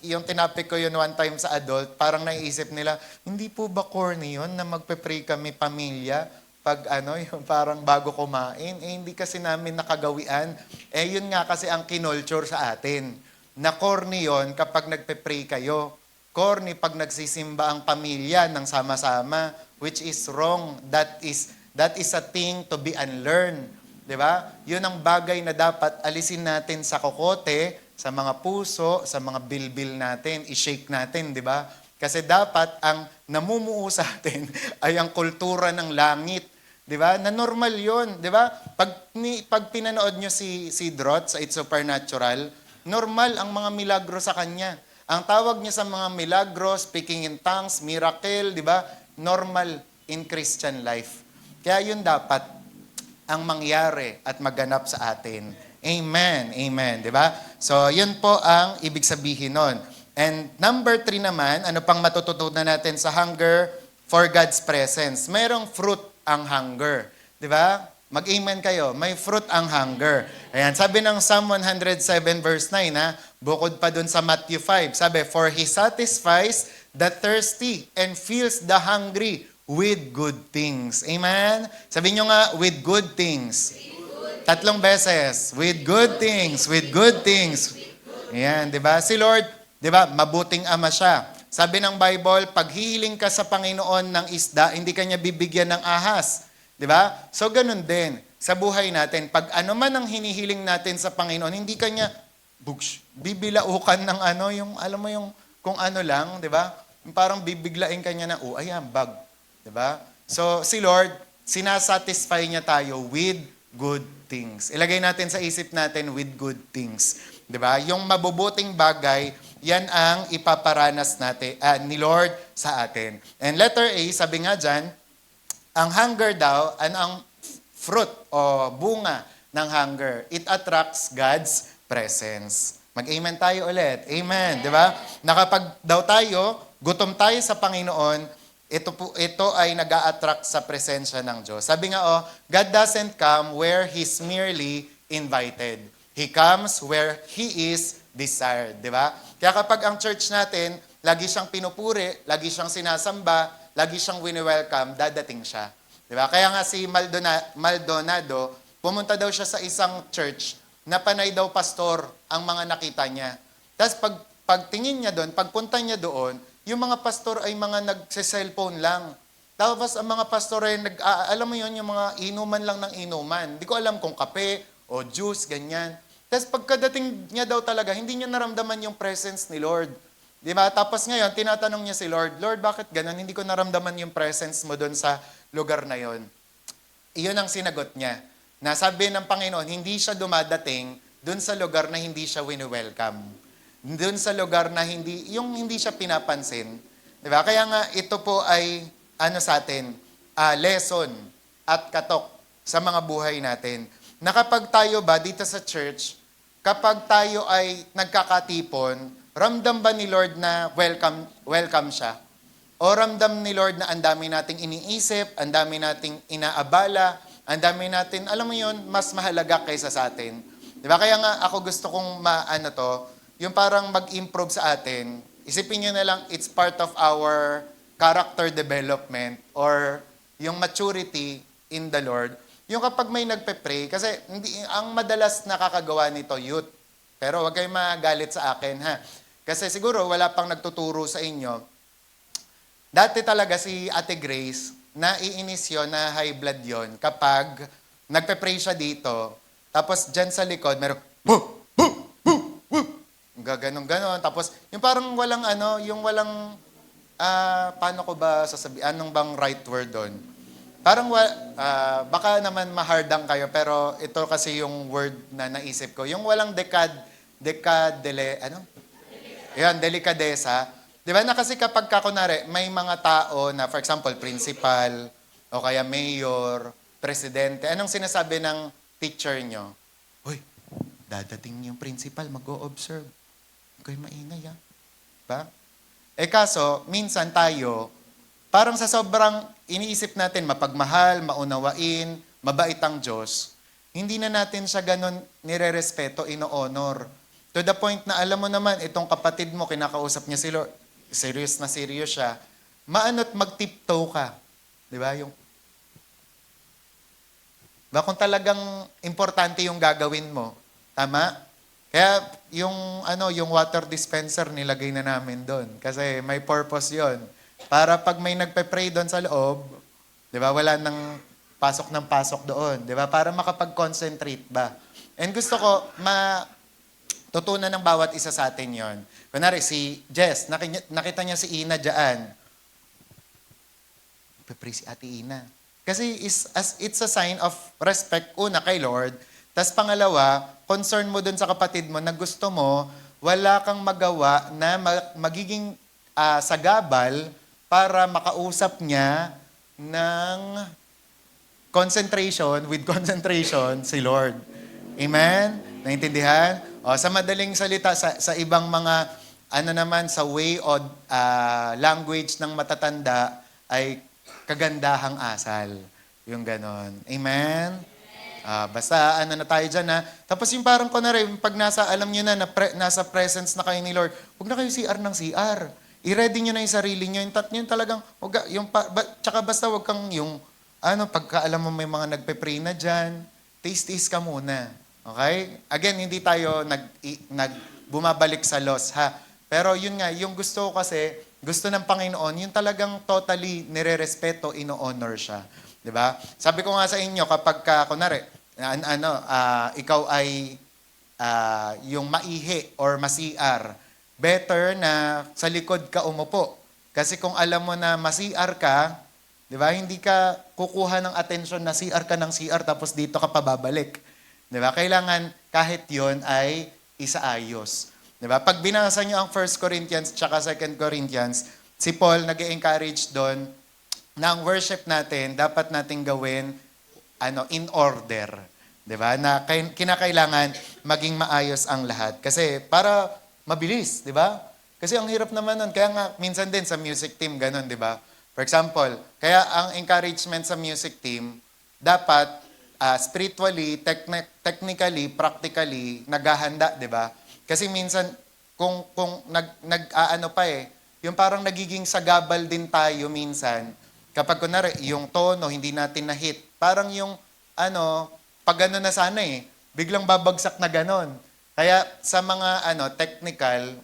yung tinapik ko yun one time sa adult, parang naiisip nila, hindi po ba corny yun na magpe-pray kami pamilya pag yung parang bago kumain? Hindi kasi namin nakagawian. Yun nga kasi ang kinulture sa atin. Na corny yon kapag nagpe-pray kayo. Corny pag nagsisimba ang pamilya ng sama-sama, which is wrong. That is a thing to be unlearned. Di ba? Yun ang bagay na dapat alisin natin sa kokote, sa mga puso, sa mga bilbil natin, i-shake natin, di ba? Kasi dapat ang namumuo sa atin ay ang kultura ng langit. Di ba? Na normal yun. Di ba? Pag pinanood nyo si Drot sa It's Supernatural, normal ang mga milagro sa kanya. Ang tawag niya sa mga milagro, speaking in tongues, miracle, di ba? Normal in Christian life. Kaya yun dapat ang mangyari at maganap sa atin. Amen. Amen. Di ba? So, yun po ang ibig sabihin nun. And number 3 naman, ano pang matututunan natin sa hunger for God's presence? Mayroong fruit ang hunger. Di ba? Mag-amen kayo. May fruit ang hunger. Ayan, sabi ng Psalm 107 verse 9, bukod pa dun sa Matthew 5, sabi, for He satisfies the thirsty and fills the hungry with good things. Amen? Sabi nyo nga, with good things. 3 beses. With good things, with good things. Ayan, di ba? Si Lord, di ba, mabuting ama siya. Sabi ng Bible, pag hihiling ka sa Panginoon ng isda, hindi ka niya bibigyan ng ahas. Di ba? So, ganun din sa buhay natin. Pag ano man ang hinihiling natin sa Panginoon, hindi ka niya bibilaukan ng ano, yung, alam mo yung, kung ano lang, di ba? Parang bibiglain ka niya na, ayan, bag. Di ba? So, si Lord, sinasatisfy niya tayo with good things. Ilagay natin sa isip natin with good things. Di ba? Yung mabubuting bagay, yan ang ipaparanas natin, ni Lord sa atin. And letter A, sabi nga dyan, ang hunger daw, ang fruit o bunga ng hunger, it attracts God's presence. Mag-amen tayo ulit. Amen. Di ba? Nakapag daw tayo, gutom tayo sa Panginoon, ito ay nag-a-attract sa presensya ng Diyos. Sabi nga, God doesn't come where He's merely invited. He comes where He is desired. Di ba? Kaya kapag ang church natin, lagi siyang pinupuri, lagi siyang sinasamba, lagi siyang wini-welcome, dadating siya. Di ba? Kaya nga si Maldonado, pumunta daw siya sa isang church na panay daw pastor ang mga nakita niya. Tapos pagtingin niya doon, pagpunta niya doon, yung mga pastor ay mga nagse-cellphone lang. Tapos ang mga pastor ay alam mo yun, yung mga inuman lang ng inuman. Hindi ko alam kung kape o juice, ganyan. Tapos pagkadating niya daw talaga, hindi niya naramdaman yung presence ni Lord. Di ba? Tapos ngayon, tinatanong niya si Lord, Lord, bakit ganun? Hindi ko naramdaman yung presence mo doon sa lugar na yon. Iyon ang sinagot niya. Nasabi ng Panginoon, hindi siya dumadating doon sa lugar na hindi siya wini-welcome. Doon sa lugar na hindi siya pinapansin. Di ba? Kaya nga, ito po ay, sa atin, lesson at katok sa mga buhay natin. Na kapag tayo ba dito sa church, kapag tayo ay nagkakatipon, ramdam ba ni Lord na welcome siya? O ramdam ni Lord na ang dami nating iniisip, ang dami nating inaabala, ang dami natin, alam mo yun, mas mahalaga kaysa sa atin. Di ba? Kaya nga ako gusto kong yung parang mag-improve sa atin, isipin nyo na lang, it's part of our character development or yung maturity in the Lord. Yung kapag may nagpe-pray, kasi ang madalas nakakagawa nito, youth. Pero wag kayong magalit sa akin, ha? Kasi siguro wala pang nagtuturo sa inyo. Dati talaga si Ate Grace, naiinis yun, na high blood yon kapag nagpe-pray siya dito, tapos dyan sa likod, meron, ganon. Tapos, yung parang walang yung walang, paano ko ba sasabihin, anong bang right word doon? Parang, baka naman mahardang kayo, pero ito kasi yung word na naisip ko. Yung walang delikadesa. Di ba na kasi kapag kunwari, may mga tao na, for example, principal, o kaya mayor, presidente, anong sinasabi ng teacher nyo? Uy, dadating yung principal, mag-o-observe. Huwag kayo maingay, ha? Ba? Kaso, minsan tayo, parang sa sobrang iniisip natin, mapagmahal, maunawain, mabait ang Diyos, hindi na natin siya ganun nire-respeto, ino-honor. To the point na alam mo naman, itong kapatid mo, kinakausap niya si Lord, serious na serious siya, maano't mag-tiptoe ka. Di ba? Kung talagang importante yung gagawin mo, tama? Kaya yung water dispenser nilagay na namin doon kasi may purpose 'yon. Para pag may nagpe-pray doon sa loob, 'di ba? Wala nang pasok ng pasok doon, 'di ba? Para makapag-concentrate ba. And gusto ko tutunan ng bawat isa sa atin 'yon. Kunwari si Jess, nakita niya si Ina diyan. Pe-pray si Ate Ina. Kasi it's a sign of respect una kay Lord. Tapos pangalawa, concern mo dun sa kapatid mo na gusto mo, wala kang magawa na magiging sagabal para makausap niya ng with concentration si Lord. Amen? Naintindihan? Sa madaling salita, sa ibang mga, sa way o language ng matatanda, ay kagandahang asal. Yung ganon. Amen? Basta na tayo dyan, ha. Tapos yung parang pag alam nyo na, nasa presence na kayo ni Lord, huwag na kayo CR ng CR. I-ready nyo na yung sarili nyo. Yung talagang, tsaka basta huwag kang pagka alam mo may mga nagpe-pray na dyan, taste ka muna. Okay? Again, hindi tayo bumabalik sa loss, ha? Pero yun nga, yung gusto ko kasi, gusto ng Panginoon, yung talagang totally nire-respeto, ino-honor siya. 'Di ba? Sabi ko nga sa inyo, kapag kunwari, ikaw ay yung maihi or masiar, better na sa likod ka umupo. Kasi kung alam mo na masiar ka, 'di ba? Hindi ka kukuha ng atensyon na CR ka ng CR tapos dito ka pababalik. 'Di ba? Kailangan kahit 'yon ay isaayos. 'Di ba? Pag binasa niyo ang 1 Corinthians tsaka 2 Corinthians, si Paul nag-encourage doon na ang worship natin dapat nating gawin in order. 'Di ba? Na kinakailangan maging maayos ang lahat kasi para mabilis, 'di ba? Kasi ang hirap naman nun. Kaya nga minsan din sa music team ganun, 'di ba? For example, kaya ang encouragement sa music team, dapat spiritually, technically, practically, naghahanda, di ba? Kasi minsan, kung yung parang nagiging sagabal din tayo minsan, kapag kunwari, yung tono, hindi natin na-hit, parang yung, pag na sana biglang babagsak na ganon. Kaya sa mga technical,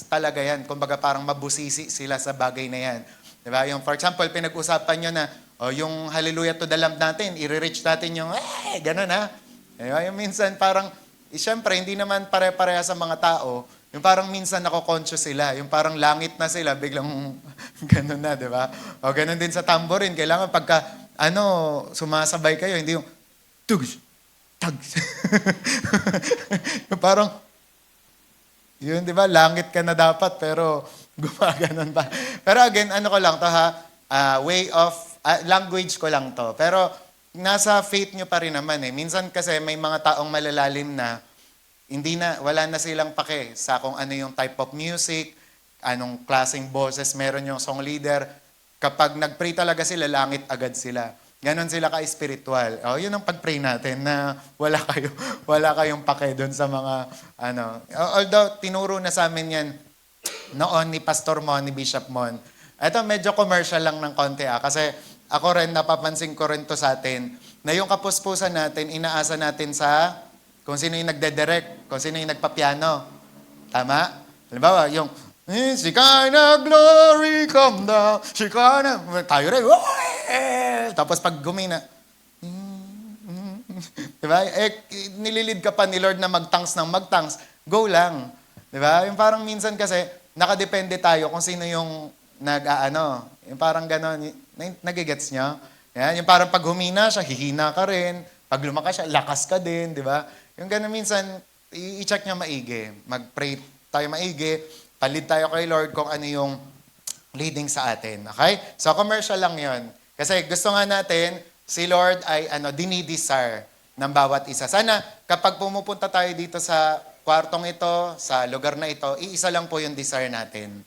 talaga yan. Kumbaga parang mabusisi sila sa bagay na yan. Diba? Yung for example, pinag-usapan nyo na yung hallelujah to the Lamb natin, i-reach natin yung gano'n ha. Diba? Yung minsan parang, siyempre, hindi naman pare-pareha sa mga tao. Yung parang minsan nako-conscious sila. Yung parang langit na sila, biglang gano'n na, di ba? O gano'n din sa tamborin. Kailangan pagka, sumasabay kayo, hindi yung tugs, tugs. Yung parang, yun, di ba? Langit ka na dapat, pero gumaganon pa. Pero again, ko lang to ha, way of, language ko lang to. Pero nasa faith nyo pa rin naman Minsan kasi may mga taong malalalim na, wala na silang pake sa kung ano yung type of music, anong klaseng boses meron yung song leader. Kapag nag-pray talaga sila, langit agad sila. Ganon sila ka-spiritual. Yun ang pag-pray natin na wala kayong pake doon sa mga, Although, tinuro na sa amin yan, noon ni Pastor Mon, ni Bishop Mon. Ito medyo commercial lang ng konti kasi ako rin, napapansin ko rin to sa atin, na yung kapuspusan natin, inaasa natin sa kung sino yung nagde-direct, kung sino yung nagpapiano. Tama? Halimbawa, yung Shekinah glory come down, Shekinah, tayo rin, tapos pag gumina, diba? Nililid ka pa ni Lord na magtangs ng magtangs, go lang. Diba? Yung parang minsan kasi, nakadepende tayo kung sino yung yung parang gano'n, nagigets nyo? Yan, yung parang pag humina siya, hihina ka rin. Pag lumakas siya, lakas ka din, di ba? Yung gano'n minsan, i-check nyo maigi. Mag-pray tayo maigi, palit tayo kay Lord kung ano yung leading sa atin. Okay? So, commercial lang yon. Kasi gusto nga natin, si Lord ay dinidesire ng bawat isa. Sana, kapag pumupunta tayo dito sa kwartong ito, sa lugar na ito, iisa lang po yung desire natin.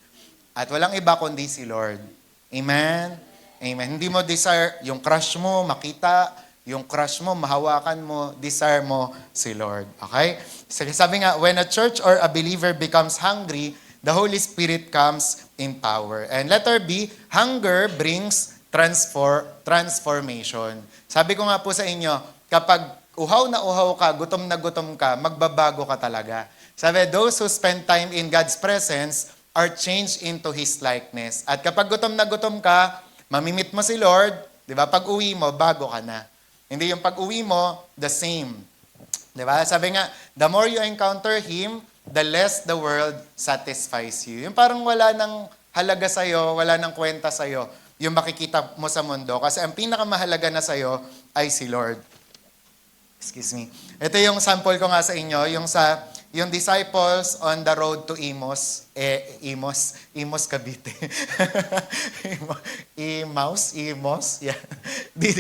At walang iba kundi si Lord. Amen? Amen. Hindi mo desire yung crush mo, makita, yung crush mo, mahawakan mo, desire mo si Lord. Okay? Sabi nga, when a church or a believer becomes hungry, the Holy Spirit comes in power. And letter B, hunger brings transformation. Sabi ko nga po sa inyo, kapag uhaw na uhaw ka, gutom na gutom ka, magbabago ka talaga. Sabi, those who spend time in God's presence are changed into His likeness. At kapag gutom na gutom ka, mamimit mo si Lord, di ba? Pag uwi mo, bago ka na. Hindi yung pag uwi mo, the same. Di ba? Sabi nga, the more you encounter Him, the less the world satisfies you. Yung parang wala nang halaga sa'yo, wala nang kwenta sa'yo, yung makikita mo sa mundo. Kasi ang pinakamahalaga na sa'yo ay si Lord. Excuse me. Ito yung sample ko nga sa inyo, yung disciples on the road to Imos, Imos Cavite. Imos, yeah.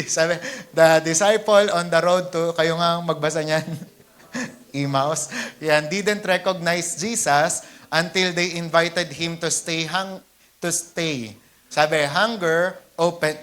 Sabi, the disciple on the road to, kayo nga magbasa niyan, Imos, yan, didn't recognize Jesus until they invited him to stay. Sabi, hunger opened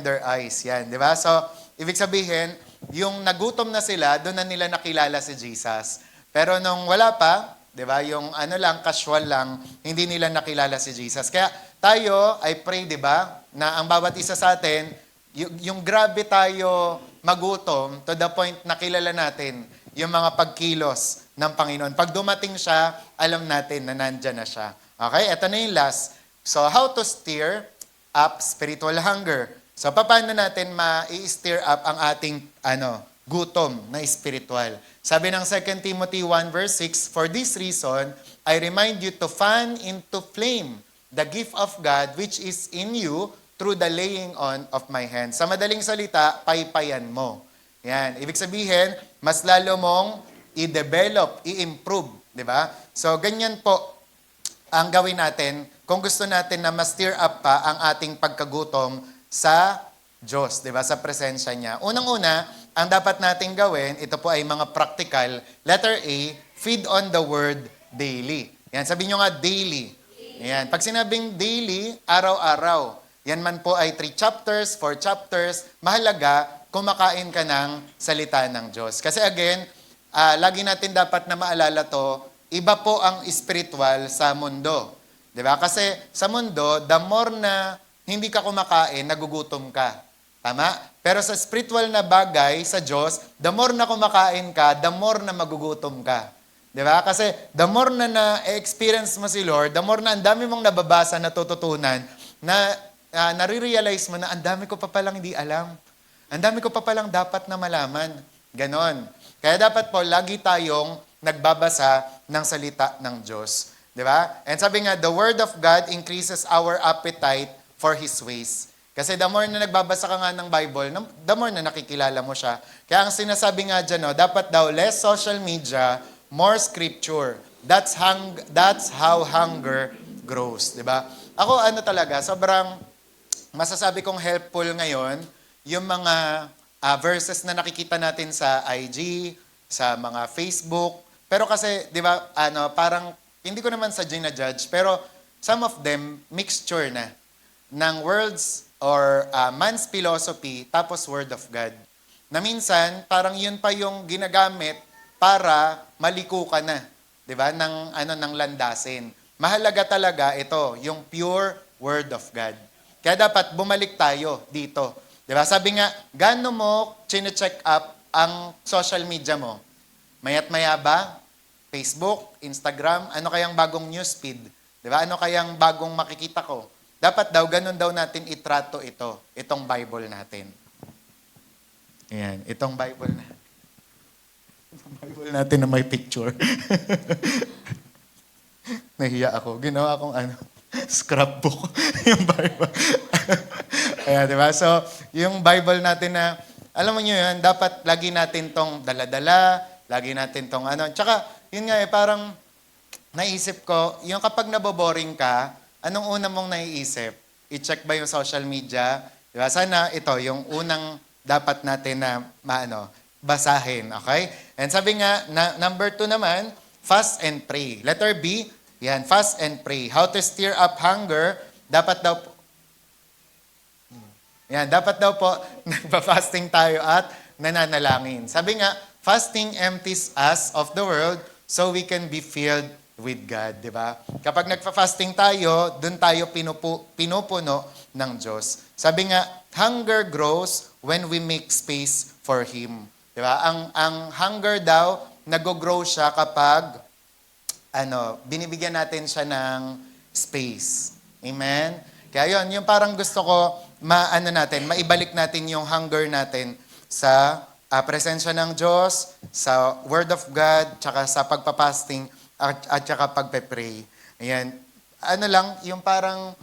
their eyes. Yan, di ba? So, ibig sabihin, yung nagutom na sila, doon na nila nakilala si Jesus. Pero nung wala pa, di ba, yung casual lang, hindi nila nakilala si Jesus. Kaya tayo, I pray, di ba, na ang bawat isa sa atin, yung grabe tayo magutom to the point na kilala natin yung mga pagkilos ng Panginoon. Pag dumating siya, alam natin na nandyan na siya. Okay, ito na yung last. So, how to stir up spiritual hunger. So, paano natin ma-stir up ang ating gutom na spiritual? Sabi ng 2 Timothy 1 verse 6, "For this reason, I remind you to fan into flame the gift of God which is in you through the laying on of my hands." Sa madaling salita, paypayan mo. Yan. Ibig sabihin, mas lalo mong i-develop, i-improve. Di ba? So, ganyan po ang gawin natin kung gusto natin na ma-stir up pa ang ating pagkagutom sa Diyos, di ba? Sa presensya niya. Unang-una, ang dapat nating gawin, ito po ay mga practical. Letter A, feed on the word daily. Yan, sabihin nyo nga daily. Yan. Pag sinabing daily, araw-araw. Yan man po ay 3 chapters, 4 chapters. Mahalaga, kumakain ka ng salita ng Diyos. Kasi again, lagi natin dapat na maalala to, iba po ang spiritual sa mundo. Diba? Kasi sa mundo, the more na hindi ka kumakain, nagugutom ka. Tama? Pero sa spiritual na bagay sa Diyos, the more na kumakain ka, the more na magugutom ka. Diba? Kasi the more na na-experience mo si Lord, the more na ang dami mong nababasa, natututunan, na nare-realize mo na ang dami ko pa palang hindi alam. Ang dami ko pa palang dapat na malaman. Ganon. Kaya dapat po, lagi tayong nagbabasa ng salita ng Diyos. Di ba? And sabi nga, the Word of God increases our appetite for His ways. Kasi the more na nagbabasa ka nga ng Bible, the more na nakikilala mo siya. Kaya ang sinasabi nga dyan, dapat daw less social media, more scripture. That's how hunger grows. Di ba? Ako talaga, sobrang masasabi kong helpful ngayon, yung mga verses na nakikita natin sa IG, sa mga Facebook. Pero kasi, di ba, parang, hindi ko naman sa gina-judge, pero some of them, mixture na ng words or man's philosophy, tapos word of God. Na minsan, parang yun pa yung ginagamit para maliko ka na, di ba, ng landasin. Mahalaga talaga ito, yung pure word of God. Kaya dapat bumalik tayo dito. Diba? Sabi nga, gaano mo chine-check up ang social media mo? Mayat maya ba? Facebook, Instagram, ano kayang bagong newsfeed? Diba? Ano kayang bagong makikita ko? Dapat daw, ganun daw natin itrato itong Bible natin. Ayan, itong Bible na. Itong Bible natin na may picture. Nahiya ako. Ginawa akong scrapbook. Yung Bible. Ayan, di ba? So, yung Bible natin na, alam mo nyo yan, dapat lagi natin tong dala-dala, lagi natin tong Tsaka, yun nga parang naisip ko, yung kapag naboboring ka, anong una mong naiisip? I-check ba yung social media? Di ba? Sana ito, yung unang dapat natin na basahin. Okay? And sabi nga, number 2 naman, fast and pray. Letter B, yan, fast and pray. How to stir up hunger, dapat daw po, nagpa-fasting tayo at nananalangin. Sabi nga, fasting empties us of the world so we can be filled with God, di ba? Kapag nagpa-fasting tayo, dun tayo pinupuno ng Diyos. Sabi nga, hunger grows when we make space for Him. Di ba? Ang hunger daw, nag-grow siya kapag binibigyan natin siya ng space. Amen? Kaya yun, yung parang gusto ko, maibalik natin yung hunger natin sa presensya ng Diyos, sa Word of God, tsaka sa pagpapasting, at tsaka pagpe-pray. Ayan. Yung parang,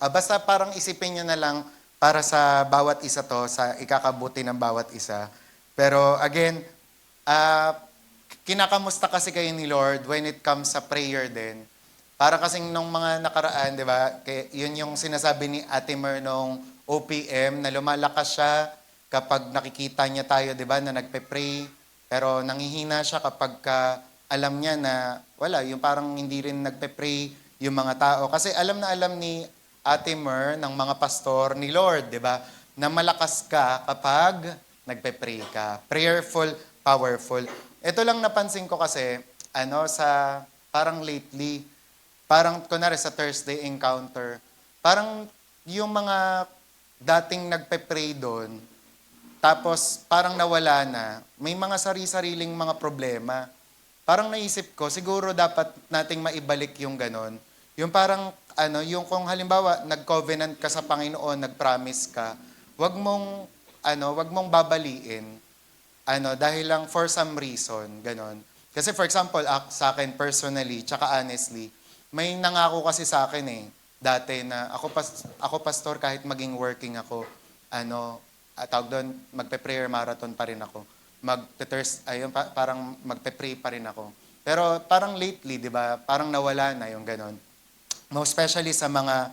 basta parang isipin nyo na lang para sa bawat isa to, sa ikakabuti ng bawat isa. Pero again, kinakamusta kasi kayo ni Lord when it comes sa prayer din. Para kasing nung mga nakaraan, di ba, yun yung sinasabi ni Ate Mer nung OPM, na lumalakas siya kapag nakikita niya tayo, di ba, na nagpe-pray. Pero nangihina siya kapag alam niya na wala, yung parang hindi rin nagpe-pray yung mga tao. Kasi alam na alam ni Ate Mer, ng mga pastor, ni Lord, di ba, na malakas ka kapag nagpe-pray ka. Prayerful, powerful. Ito lang napansin ko kasi, parang lately, parang kunwari sa Thursday encounter, parang yung mga dating nagpe-pray doon, tapos parang nawala na, may mga sari-sariling mga problema. Parang naisip ko, siguro dapat nating maibalik yung ganon. Yung parang, yung kung halimbawa, nag-covenant ka sa Panginoon, nag-promise ka, wag mong babaliin, dahil lang for some reason, ganon. Kasi for example, sa akin personally, tsaka honestly, may nangako kasi sa akin dati na ako pastor kahit maging working ako, tawag doon, magpe-prayer marathon pa rin ako. Parang magpe-pray pa rin ako. Pero parang lately, 'di ba? Parang nawala na yung ganon. Most especially sa mga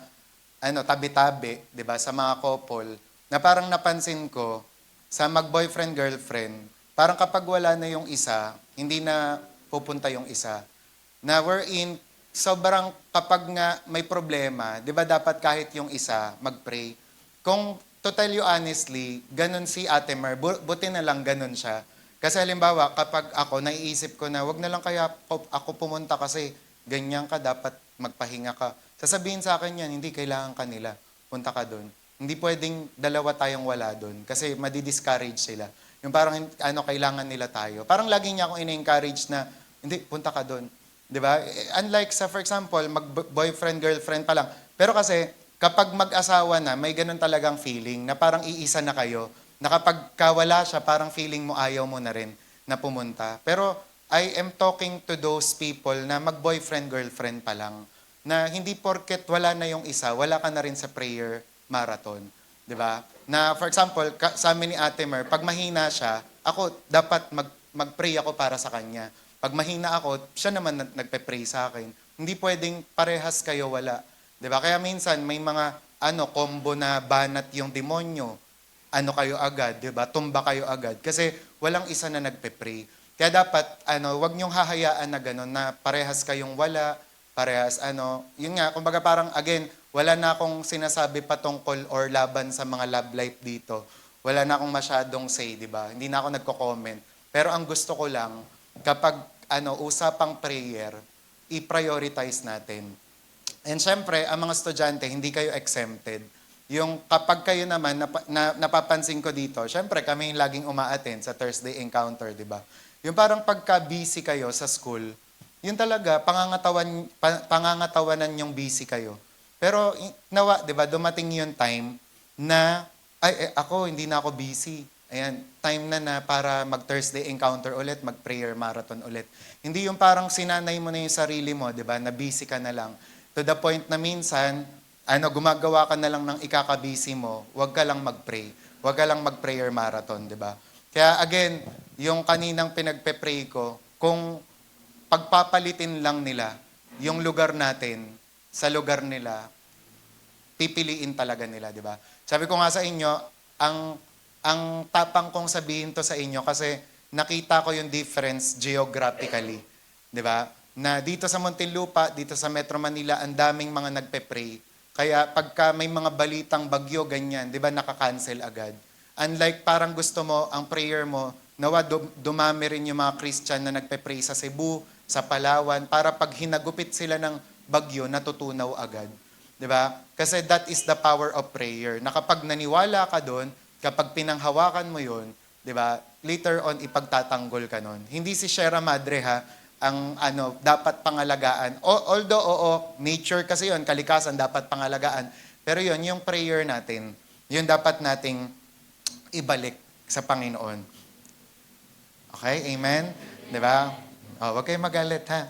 tabi-tabi, 'di ba? Sa mga couple, na parang napansin ko sa mag-boyfriend girlfriend, parang kapag wala na yung isa, hindi na pupunta yung isa. Na wherein sobrang kapag nga may problema, 'di ba dapat kahit yung isa mag-pray. Kung to tell you honestly, ganun si Ate Mer, buti na lang ganun siya. Kasi halimbawa, kapag ako, naiisip ko na, wag na lang kaya ako pumunta kasi ganyan ka, dapat magpahinga ka. Sasabihin sa akin yan, hindi kailangan kanila. Punta ka doon. Hindi pwedeng dalawa tayong wala doon kasi madi-discourage sila. Yung parang kailangan nila tayo. Parang lagi niya akong ina-encourage na, hindi, punta ka doon. 'Di ba? Unlike sa, for example, mag-boyfriend, girlfriend pa lang. Pero kasi, kapag mag-asawa na, may ganun talagang feeling na parang iisa na kayo, na kapag kawala siya, parang feeling mo ayaw mo na rin na pumunta. Pero I am talking to those people na mag-boyfriend, girlfriend pa lang, na hindi porket wala na yung isa, wala ka na rin sa prayer marathon. 'Di ba? Na for example, sa amin ni Ate Mer, pag mahina siya, ako dapat mag-pray ako para sa kanya. Pag mahina ako, siya naman nagpe-pray sa akin. Hindi pwedeng parehas kayo wala. 'Di ba? Kaya minsan may mga combo na banat yung demonyo. Kayo agad, 'di ba? Tumba kayo agad kasi walang isa na nagpe-pray. Kaya dapat wag niyong hahayaan na ganun na parehas kayong wala, parehas yun nga, kumbaga parang again, wala na akong sinasabi patungkol or laban sa mga love life dito. Wala na akong masyadong say, 'di ba? Hindi na ako nagko-comment. Pero ang gusto ko lang kapag usapang prayer, i-prioritize natin. And syempre, ang mga estudyante, hindi kayo exempted. Yung kapag kayo naman, napapansin ko dito, syempre kami yung laging uma-attend sa Thursday Encounter, di ba? Yung parang pagka-busy kayo sa school, yun talaga, pangangatawanan yung busy kayo. Pero nawa, di ba, dumating yung time na, ako, hindi na ako busy. Ayan, time na para mag-Thursday Encounter ulit, mag-prayer marathon ulit. Hindi yung parang sinanay mo na yung sarili mo, di ba, na busy ka na lang. To the point na minsan, gumagawa ka na lang ng ikakabisi mo, huwag ka lang mag-pray. Huwag ka lang mag-prayer marathon, di ba? Kaya again, yung kaninang pinagpe-pray ko, kung pagpapalitin lang nila yung lugar natin sa lugar nila, pipiliin talaga nila, di ba? Sabi ko nga sa inyo, ang tapang kong sabihin to sa inyo kasi nakita ko yung difference geographically, di ba? Na dito sa Muntinlupa, dito sa Metro Manila, ang daming mga nagpe-pray. Kaya pagka may mga balitang bagyo, ganyan, di ba, nakakancel agad. Unlike parang gusto mo, ang prayer mo, nawa dumami rin yung mga Christian na nagpe-pray sa Cebu, sa Palawan, para pag hinagupit sila ng bagyo, natutunaw agad. Di ba? Kasi that is the power of prayer. Na kapag naniwala ka doon, kapag pinanghawakan mo yun, di ba, later on, ipagtatanggol ka nun. Hindi si Sierra Madre ang dapat pangalagaan. Although, nature kasi yon, kalikasan dapat pangalagaan. Pero yon, yung prayer natin, yun dapat nating ibalik sa Panginoon. Okay? Amen? Di ba? Huwag kayong magalit, ha?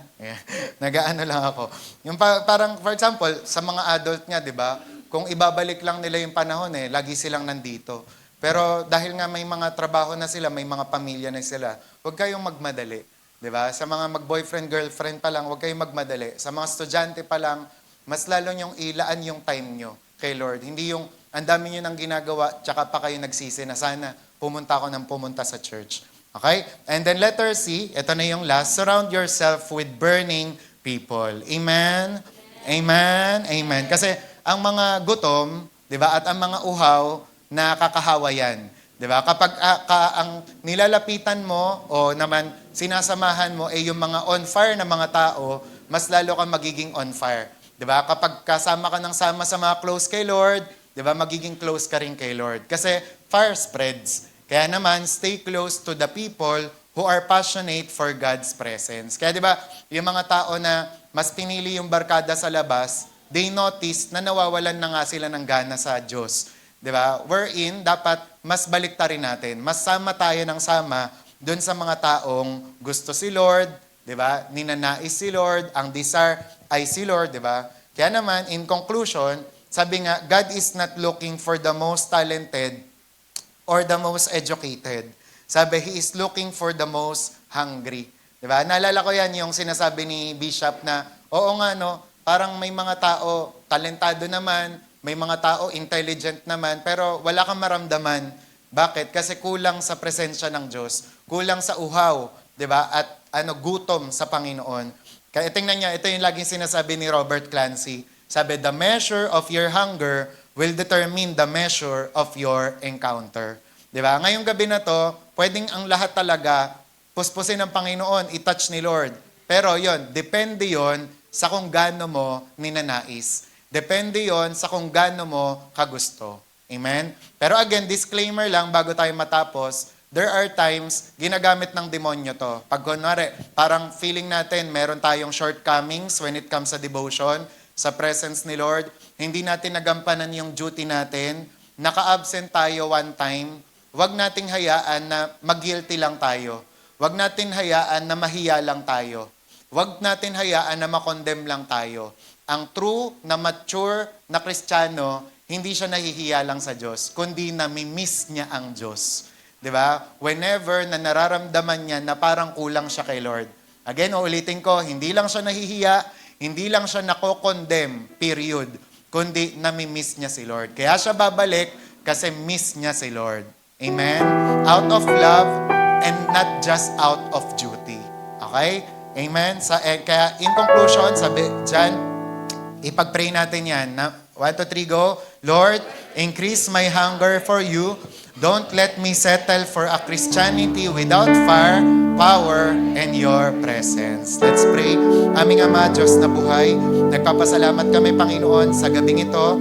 Nagaano lang ako. Yung parang, for example, sa mga adult nga, di ba? Kung ibabalik lang nila yung panahon, lagi silang nandito. Pero dahil nga may mga trabaho na sila, may mga pamilya na sila, huwag kayong magmadali. 'Di ba? Sa mga mag-boyfriend, girlfriend pa lang, huwag kayong magmadali. Sa mga estudyante pa lang, mas lalo nyong ilaan yung time nyo kay Lord. Hindi yung ang dami nyo nang ginagawa, tsaka pa kayo nagsisi na sana pumunta ako ng pumunta sa church. Okay? And then letter C, ito na yung last, surround yourself with burning people. Amen? Amen? Amen. Kasi ang mga gutom, 'di ba, at ang mga uhaw, nakakahawa yan. 'Di ba? Kapag ang nilalapitan mo o naman sinasamahan mo ay yung mga on fire na mga tao, mas lalo kang magiging on fire. 'Di ba? Kapag kasama ka ng sama sa mga close kay Lord, 'di ba, magiging close ka rin kay Lord. Kasi fire spreads. Kaya naman, stay close to the people who are passionate for God's presence. Kaya 'di ba, yung mga tao na mas pinili yung barkada sa labas, they notice na nawawalan na nga sila ng gana sa Diyos. 'Di ba? Wherein, dapat mas baliktarin natin. Mas sama tayo ng sama doon sa mga taong gusto si Lord, 'di ba? Ninanais si Lord, ang desire ay si Lord, 'di ba? Kaya naman, in conclusion, sabi nga, God is not looking for the most talented or the most educated. Sabi, He is looking for the most hungry. 'Di ba? Naalala ko yan yung sinasabi ni Bishop na, oo nga no, parang may mga tao talentado naman, may mga tao intelligent naman, pero wala kang maramdaman. Bakit? Kasi kulang sa presensya ng Diyos, kulang sa uhaw, 'di ba? At gutom sa Panginoon. Kaya tingnan niya, ito yung laging sinasabi ni Robert Clancy. Sabi, the measure of your hunger will determine the measure of your encounter. 'Di ba? Ngayong gabi na to, pwedeng ang lahat talaga puspusin ng Panginoon, i-touch ni Lord. Pero yon, depende yon sa kung gaano mo ninanais. Depende yon sa kung gaano mo kagusto. Amen? Pero again, disclaimer lang bago tayo matapos, there are times ginagamit ng demonyo to. Pag kunwari, parang feeling natin meron tayong shortcomings when it comes sa devotion, sa presence ni Lord, hindi natin nagampanan yung duty natin, naka-absent tayo one time, wag nating hayaan na mag-guilty lang tayo. Wag natin hayaan na mahiya lang tayo. Wag natin hayaan na makondem lang tayo. Ang true na mature na Kristiyano, hindi siya nahihiya lang sa Diyos, kundi nami-miss niya ang Diyos. 'Di ba? Whenever na nararamdaman niya na parang kulang siya kay Lord. Again, uulitin ko, hindi lang siya nahihiya, hindi lang siya nako-condemn, period. Kundi nami-miss niya si Lord. Kaya siya babalik kasi miss niya si Lord. Amen? Out of love and not just out of duty. Okay? Amen? Kaya in conclusion, sabi dyan, ipag-pray natin yan. 1, 2, 3, go. Lord, increase my hunger for you. Don't let me settle for a Christianity without fire, power, and your presence. Let's pray. Aming Ama, Diyos na buhay, nagpapasalamat kami, Panginoon, sa gabing ito.